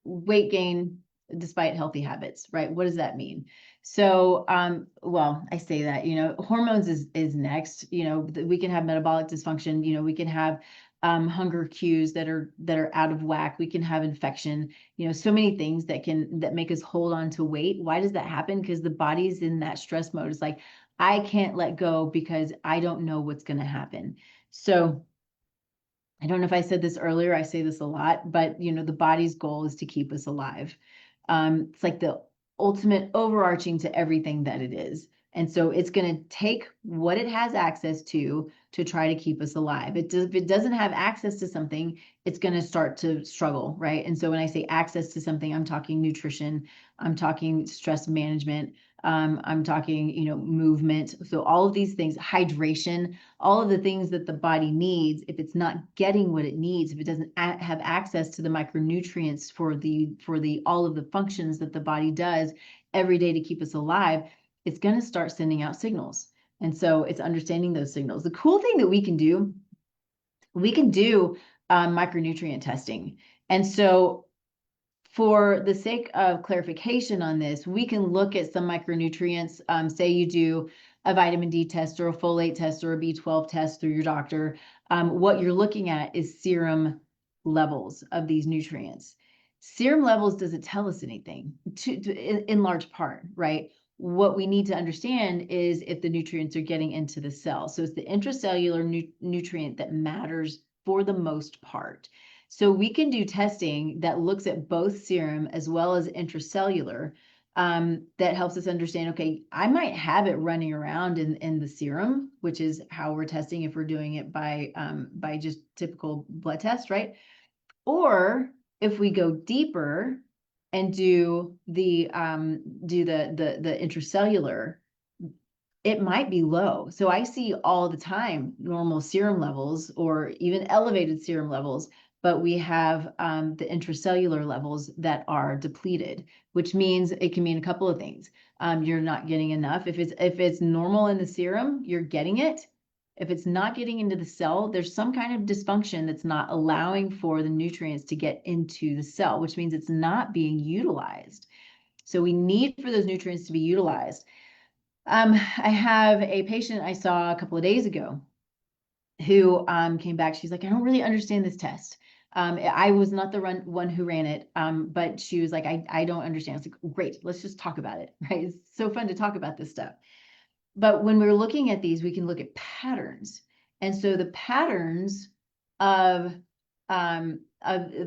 weight gain despite healthy habits, right? What does that mean? So, well, I say that, hormones is next. We can have metabolic dysfunction. We can have hunger cues that are out of whack. We can have infection. So many things that make us hold on to weight. Why does that happen? Because the body's in that stress mode. It's like, I can't let go because I don't know what's going to happen. So I don't know if I said this earlier, I say this a lot, but the body's goal is to keep us alive. It's like the ultimate overarching to everything that it is. And so it's going to take what it has access to try to keep us alive. If it doesn't have access to something, it's going to start to struggle, right? And so when I say access to something, I'm talking nutrition, I'm talking stress management, I'm talking, movement. So all of these things, hydration, all of the things that the body needs, if it's not getting what it needs, if it doesn't have access to the micronutrients for the all of the functions that the body does every day to keep us alive, it's going to start sending out signals. And so it's understanding those signals. The cool thing that we can do micronutrient testing. And so for the sake of clarification on this, we can look at some micronutrients. Say you do a vitamin D test or a folate test or a B12 test through your doctor. What you're looking at is serum levels of these nutrients. Serum levels doesn't tell us anything in large part, right? What we need to understand is if the nutrients are getting into the cell. So it's the intracellular nutrient that matters for the most part. So we can do testing that looks at both serum as well as intracellular that helps us understand, okay, I might have it running around in the serum, which is how we're testing if we're doing it by just typical blood test, right? Or if we go deeper and do the intracellular, it might be low. So I see all the time normal serum levels or even elevated serum levels, but we have the intracellular levels that are depleted, which means it can mean a couple of things. You're not getting enough. If it's normal in the serum, you're getting it. If it's not getting into the cell, there's some kind of dysfunction that's not allowing for the nutrients to get into the cell, which means it's not being utilized. So we need for those nutrients to be utilized. I have a patient I saw a couple of days ago who came back. She's like, I don't really understand this test. I was not the one who ran it, but she was like, I don't understand. It's like, great, let's just talk about it, right? It's so fun to talk about this stuff. But when we're looking at these, we can look at patterns. And so the patterns of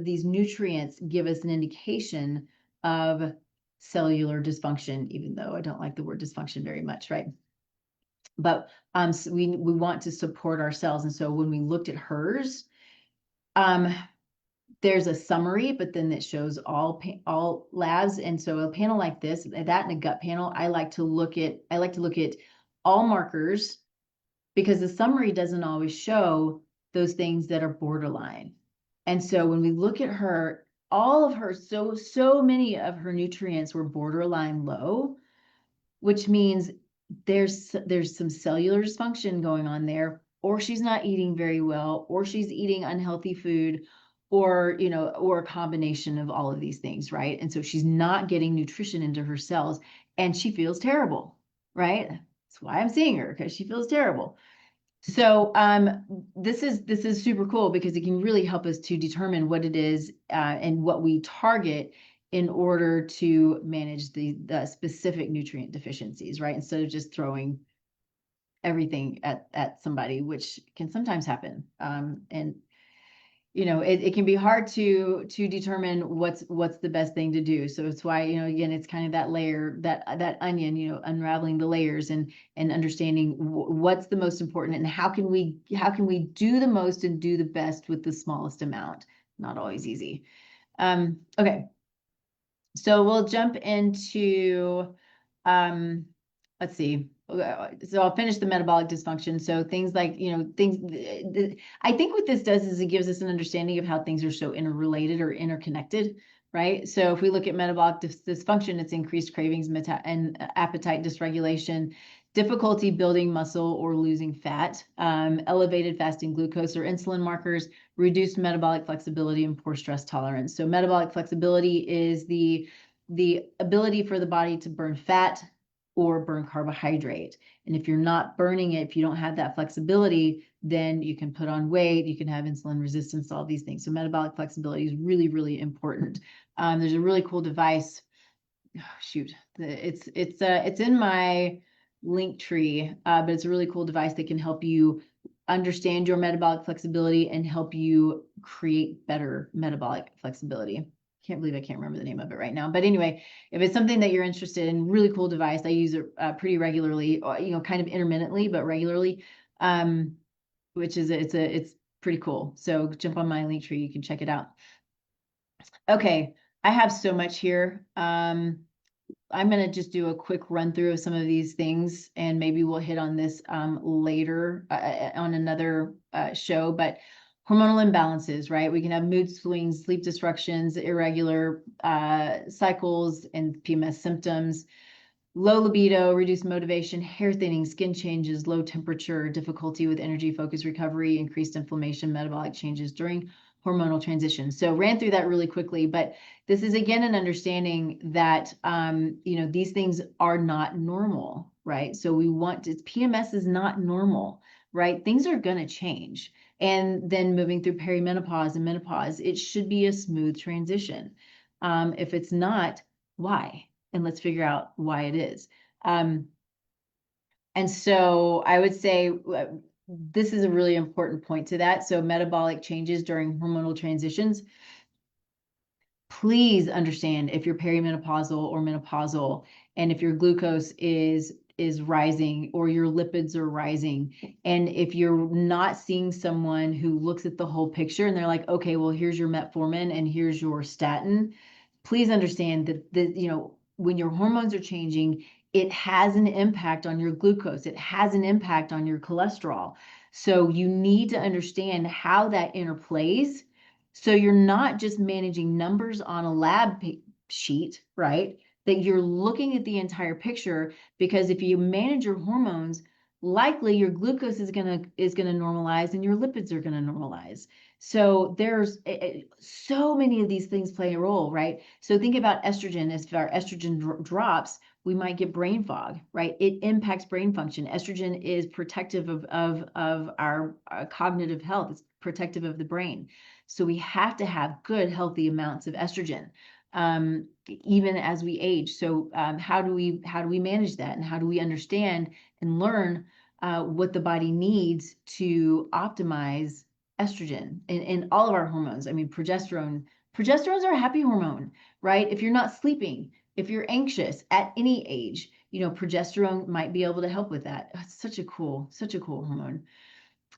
these nutrients give us an indication of cellular dysfunction, even though I don't like the word dysfunction very much, right? But so we want to support our cells. And so when we looked at hers, there's a summary, but then it shows all labs. And so a panel like this, that and a gut panel, I like to look at all markers because the summary doesn't always show those things that are borderline. And so when we look at her, all of her, so many of her nutrients were borderline low, which means there's some cellular dysfunction going on there, or she's not eating very well, or she's eating unhealthy food, or or a combination of all of these things, right? And so she's not getting nutrition into her cells and she feels terrible, right? That's why I'm seeing her, because she feels terrible. So this is super cool because it can really help us to determine what it is and what we target in order to manage the specific nutrient deficiencies, right? Instead of just throwing everything at somebody, which can sometimes happen. And you know, it can be hard to determine what's the best thing to do. So it's why, you know, again, it's kind of that layer, that onion, you know, unraveling the layers and understanding what's the most important and how can we do the most and do the best with the smallest amount. Not always easy. Okay. So we'll jump into, let's see. So I'll finish the metabolic dysfunction. So things like, you know, I think what this does is it gives us an understanding of how things are so interrelated or interconnected, right? So if we look at metabolic dysfunction, it's increased cravings and appetite dysregulation, difficulty building muscle or losing fat, elevated fasting glucose or insulin markers, reduced metabolic flexibility, and poor stress tolerance. So metabolic flexibility is the ability for the body to burn fat or burn carbohydrate. And if you're not burning it, if you don't have that flexibility, then you can put on weight, you can have insulin resistance, all these things. So metabolic flexibility is really, really important. There's a really cool device. Oh, shoot, it's in my link tree, but it's a really cool device that can help you understand your metabolic flexibility and help you create better metabolic flexibility. Can't believe I can't remember the name of it right now. But anyway, if it's something that you're interested in, really cool device. I use it pretty regularly, you know, kind of intermittently, but regularly, which is it's pretty cool. So jump on my link tree, you can check it out. Okay, I have so much here. I'm going to just do a quick run through of some of these things, and maybe we'll hit on this later on another show. But hormonal imbalances, right? We can have mood swings, sleep disruptions, irregular cycles, and PMS symptoms. Low libido, reduced motivation, hair thinning, skin changes, low temperature, difficulty with energy, focus, recovery, increased inflammation, metabolic changes during hormonal transition. So ran through that really quickly, but this is again an understanding that you know, these things are not normal, right? So we want to, PMS is not normal, right? Things are going to change. And then moving through perimenopause and menopause, it should be a smooth transition. If it's not, why? And let's figure out why it is. And so I would say this is a really important point to that. So metabolic changes during hormonal transitions. Please understand if you're perimenopausal or menopausal, and if your glucose is rising or your lipids are rising, and if you're not seeing someone who looks at the whole picture and they're like, okay, well, here's your metformin and here's your statin, please understand that you know, when your hormones are changing, it has an impact on your glucose, it has an impact on your cholesterol. So you need to understand how that interplays, so you're not just managing numbers on a lab sheet, right? That you're looking at the entire picture, because if you manage your hormones, likely your glucose is gonna normalize and your lipids are gonna normalize. So there's so many of these things play a role, right? So think about estrogen. If our estrogen drops, we might get brain fog, right? It impacts brain function. Estrogen is protective of our cognitive health. It's protective of the brain. So we have to have good, healthy amounts of estrogen, even as we age. So how do we manage that, and how do we understand and learn what the body needs to optimize estrogen and all of our hormones? I mean, progesterone's our happy hormone, right? If you're not sleeping, if you're anxious at any age, you know, progesterone might be able to help with that. It's such a cool hormone.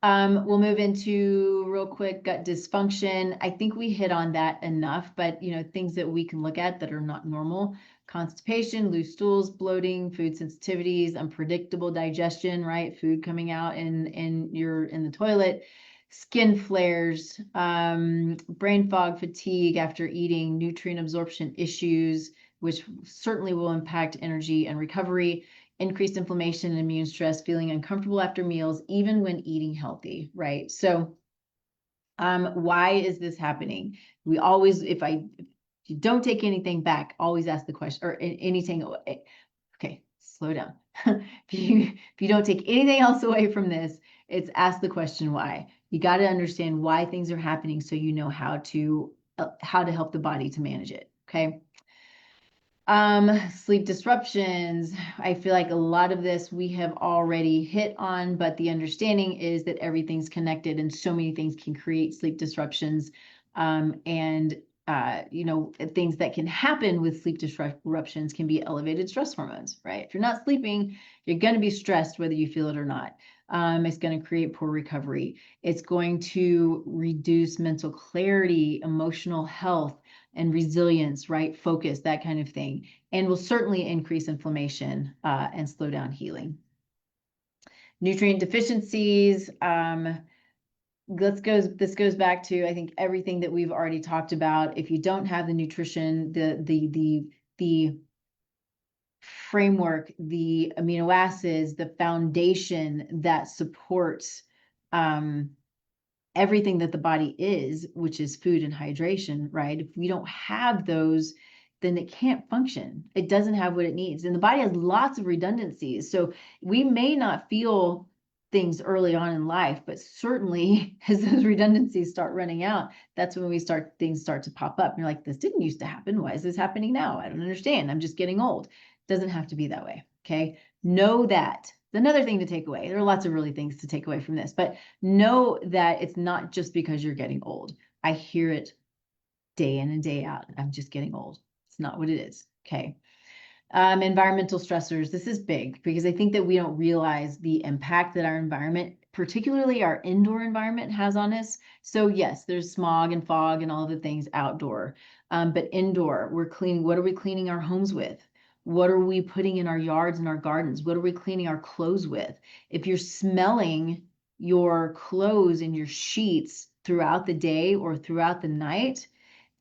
We'll move into real quick gut dysfunction. I think we hit on that enough, but you know, things that we can look at that are not normal: constipation, loose stools, bloating, food sensitivities, unpredictable digestion, right? Food coming out in the toilet, skin flares, brain fog, fatigue after eating, nutrient absorption issues, which certainly will impact energy and recovery, increased inflammation and immune stress, feeling uncomfortable after meals, even when eating healthy, right? So why is this happening? We always, if you don't take anything back, always ask the question, or anything. Okay, slow down. if you don't take anything else away from this, it's ask the question why. You got to understand why things are happening so you know how to help the body to manage it. Okay. Sleep disruptions. I feel like a lot of this we have already hit on, but the understanding is that everything's connected and so many things can create sleep disruptions. And things that can happen with sleep disruptions can be elevated stress hormones, right? If you're not sleeping, you're going to be stressed whether you feel it or not. It's going to create poor recovery. It's going to reduce mental clarity, emotional health, and resilience, right? Focus, that kind of thing, and will certainly increase inflammation and slow down healing. Nutrient deficiencies. This goes back to, I think, everything that we've already talked about. If you don't have the nutrition, the framework, the amino acids, the foundation that supports everything that the body is, which is food and hydration, right? If we don't have those, then it can't function. It doesn't have what it needs. And the body has lots of redundancies. So we may not feel things early on in life, but certainly as those redundancies start running out, that's when things start to pop up. And you're like, this didn't used to happen. Why is this happening now? I don't understand. I'm just getting old. It doesn't have to be that way. Okay. Know that. Another thing to take away. There are lots of really things to take away from this, but know that it's not just because you're getting old. I hear it day in and day out. I'm just getting old. It's not what it is. Okay. Environmental stressors. This is big because I think that we don't realize the impact that our environment, particularly our indoor environment, has on us. So yes, there's smog and fog and all the things outdoor, but indoor, we're cleaning. What are we cleaning our homes with? What are we putting in our yards and our gardens? What are we cleaning our clothes with? If you're smelling your clothes and your sheets throughout the day or throughout the night,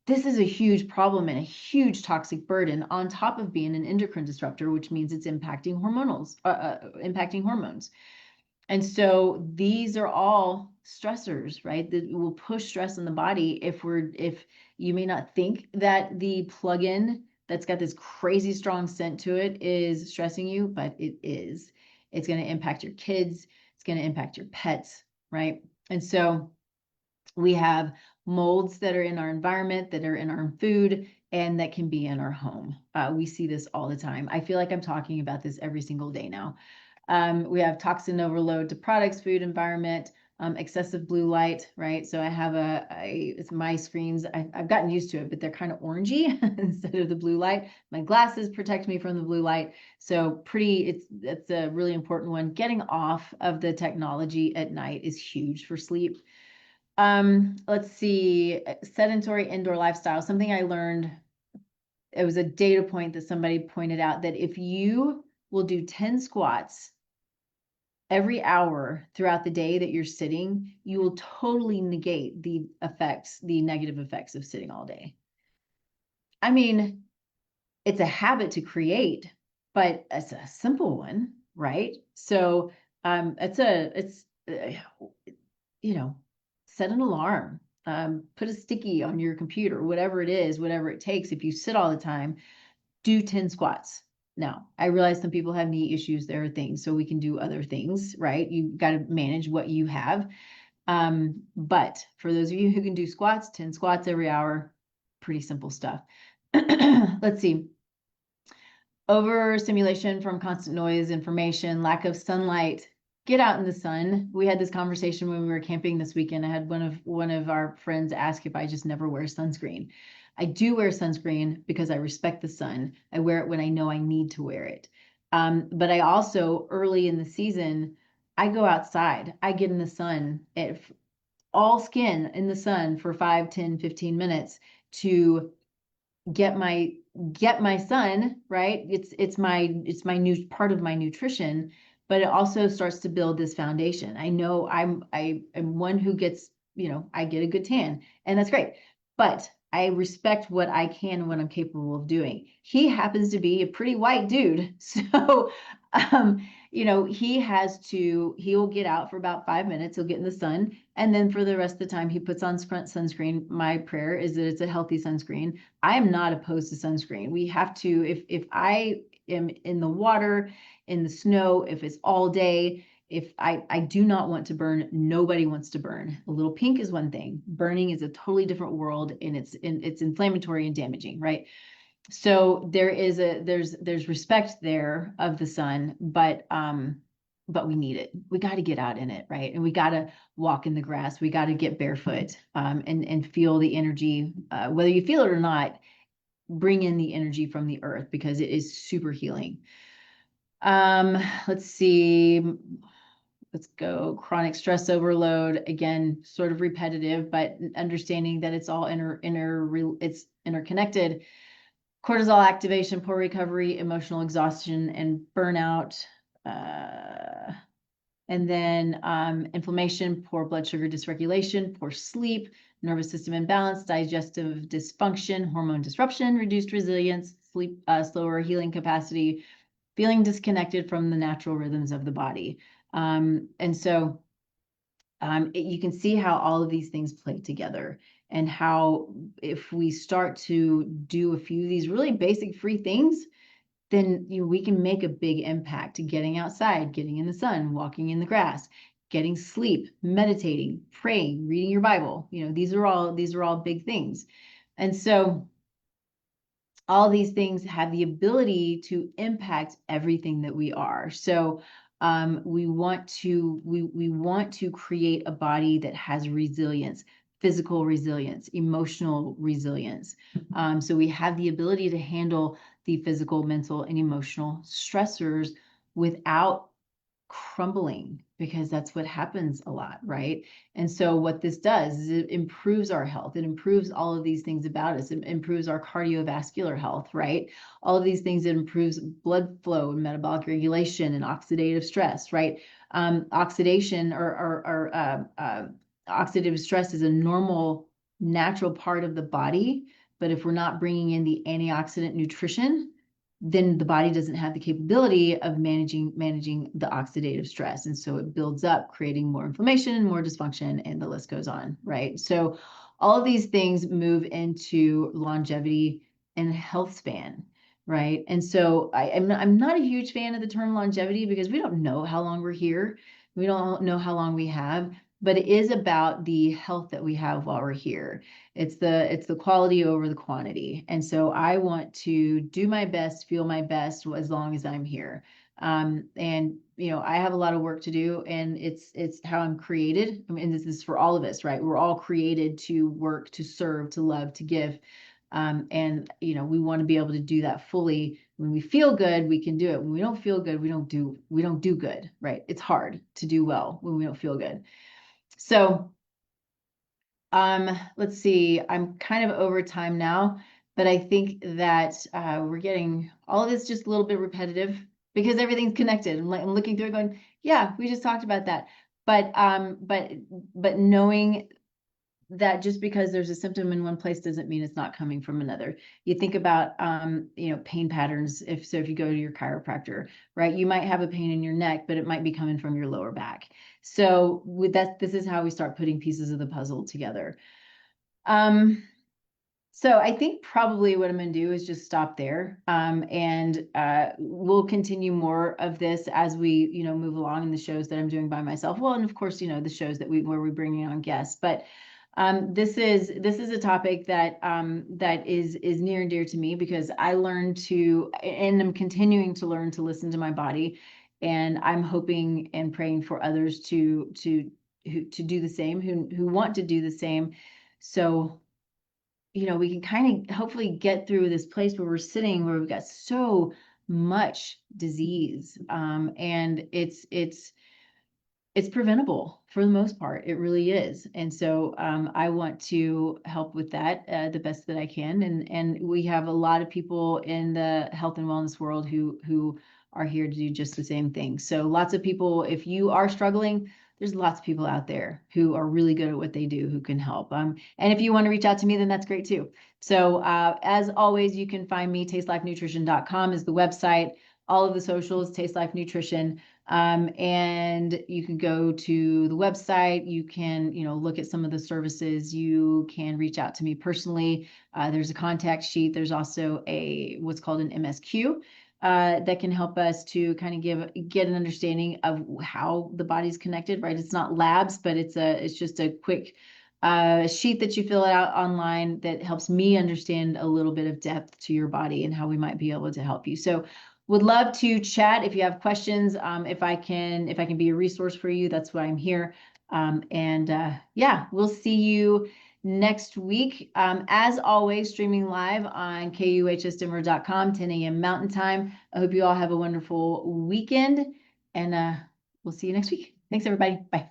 this is a huge problem and a huge toxic burden on top of being an endocrine disruptor, which means it's impacting hormones. And so these are all stressors, right? That will push stress on the body. If you may not think that the plug-in that's got this crazy strong scent to it is stressing you, but it is. It's going to impact your kids. It's going to impact your pets, right? And so we have molds that are in our environment, that are in our food, and that can be in our home. We see this all the time. I feel like I'm talking about this every single day now. We have toxin overload to products, food, environment, excessive blue light, right? So I have it's my screens. I've gotten used to it, but they're kind of orangey instead of the blue light. My glasses protect me from the blue light. So it's a really important one. Getting off of the technology at night is huge for sleep. Let's see, sedentary indoor lifestyle. Something I learned, it was a data point that somebody pointed out, that if you will do 10 squats every hour throughout the day that you're sitting, you will totally negate the negative effects of sitting all day. I mean, it's a habit to create, but it's a simple one, right? So set an alarm, put a sticky on your computer, whatever it is, whatever it takes. If you sit all the time, do 10 squats. Now, I realize some people have knee issues. There are things, so we can do other things, right? You got to manage what you have. But for those of you who can do squats, 10 squats every hour, pretty simple stuff. Let's see. Overstimulation from constant noise, information, lack of sunlight. Get out in the sun. We had this conversation when we were camping this weekend. I had one of our friends ask if I just never wear sunscreen. I do wear sunscreen because I respect the sun. I wear it when I know I need to wear it. But I also, early in the season, I go outside. I get in the sun, all skin in the sun for 5, 10, 15 minutes to get my sun, right? It's my new part of my nutrition, but it also starts to build this foundation. I know I am one who gets, I get a good tan, and that's great. But I respect what I can and what I'm capable of doing. He happens to be a pretty white dude. So he will get out for about 5 minutes, he'll get in the sun, and then for the rest of the time he puts on sunscreen. My prayer is that it's a healthy sunscreen. I am not opposed to sunscreen. We have to, am in the water, in the snow, if it's all day, if I do not want to burn, nobody wants to burn. A little pink is one thing. Burning is a totally different world, and it's inflammatory and damaging, right? So there's respect there of the sun, but we need it. We got to get out in it, right? And we got to walk in the grass. We got to get barefoot, and feel the energy, whether you feel it or not. Bring in the energy from the earth, because it is super healing. Let's see. Let's go. Chronic stress overload, again, sort of repetitive, but understanding that it's all it's interconnected. Cortisol activation, poor recovery, emotional exhaustion, and burnout. And then inflammation, poor blood sugar dysregulation, poor sleep, nervous system imbalance, digestive dysfunction, hormone disruption, reduced resilience, sleep, slower healing capacity, feeling disconnected from the natural rhythms of the body. And so you can see how all of these things play together, and how if we start to do a few of these really basic free things, then we can make a big impact to getting outside, getting in the sun, walking in the grass, getting sleep, meditating, praying, reading your Bible. These are all big things. And so all these things have the ability to impact everything that we are. So we want to create a body that has resilience, physical resilience, emotional resilience. So we have the ability to handle the physical, mental, and emotional stressors without crumbling, because that's what happens a lot, right? And so what this does is it improves our health. It improves all of these things about us. It improves our cardiovascular health, right? All of these things, it improves blood flow and metabolic regulation and oxidative stress, right? Oxidation or oxidative stress is a normal, natural part of the body. But if we're not bringing in the antioxidant nutrition, then the body doesn't have the capability of managing the oxidative stress. And so it builds up, creating more inflammation and more dysfunction, and the list goes on, right? So all of these things move into longevity and health span, right? And so I'm not a huge fan of the term longevity, because we don't know how long we're here. We don't know how long we have, but it is about the health that we have while we're here. It's the quality over the quantity. And so I want to do my best, feel my best as long as I'm here. And I have a lot of work to do, and it's how I'm created. I mean, this is for all of us, right? We're all created to work, to serve, to love, to give. And we want to be able to do that fully. When we feel good, we can do it. When we don't feel good, we don't do good, right? It's hard to do well when we don't feel good. So let's see, I'm kind of over time now, but I think that we're getting all of this just a little bit repetitive, because everything's connected. I'm looking through it going, yeah, we just talked about that. But knowing that just because there's a symptom in one place doesn't mean it's not coming from another. You think about pain patterns. If you go to your chiropractor, right, you might have a pain in your neck, but it might be coming from your lower back. So with that, this is how we start putting pieces of the puzzle together. So I think probably what I'm going to do is just stop there. And we'll continue more of this as we, move along in the shows that I'm doing by myself. Well, and of course, the shows that where we're bringing on guests. But this is a topic that that is near and dear to me, because I learned to, and I'm continuing to learn to listen to my body, and I'm hoping and praying for others to do the same, who want to do the same. So we can kind of hopefully get through this place where we're sitting, where we've got so much disease, and it's preventable for the most part. It really is. And so I want to help with that the best that I can. And we have a lot of people in the health and wellness world who are here to do just the same thing. So lots of people, if you are struggling, there's lots of people out there who are really good at what they do, who can help. And if you want to reach out to me, then that's great too. So as always, you can find me, tastelifenutrition.com is the website. All of the socials, Taste Life Nutrition. And you can go to the website. You can, look at some of the services. You can reach out to me personally. There's a contact sheet. There's also what's called an MSQ. that can help us to kind of get an understanding of how the body's connected, right? It's not labs, but it's just a quick sheet that you fill out online that helps me understand a little bit of depth to your body and how we might be able to help you. So would love to chat if you have questions. If I can be a resource for you, that's why I'm here. Yeah, we'll see you next week. As always, streaming live on kuhsdenver.com, 10 a.m. Mountain Time. I hope you all have a wonderful weekend, and we'll see you next week. Thanks, everybody. Bye.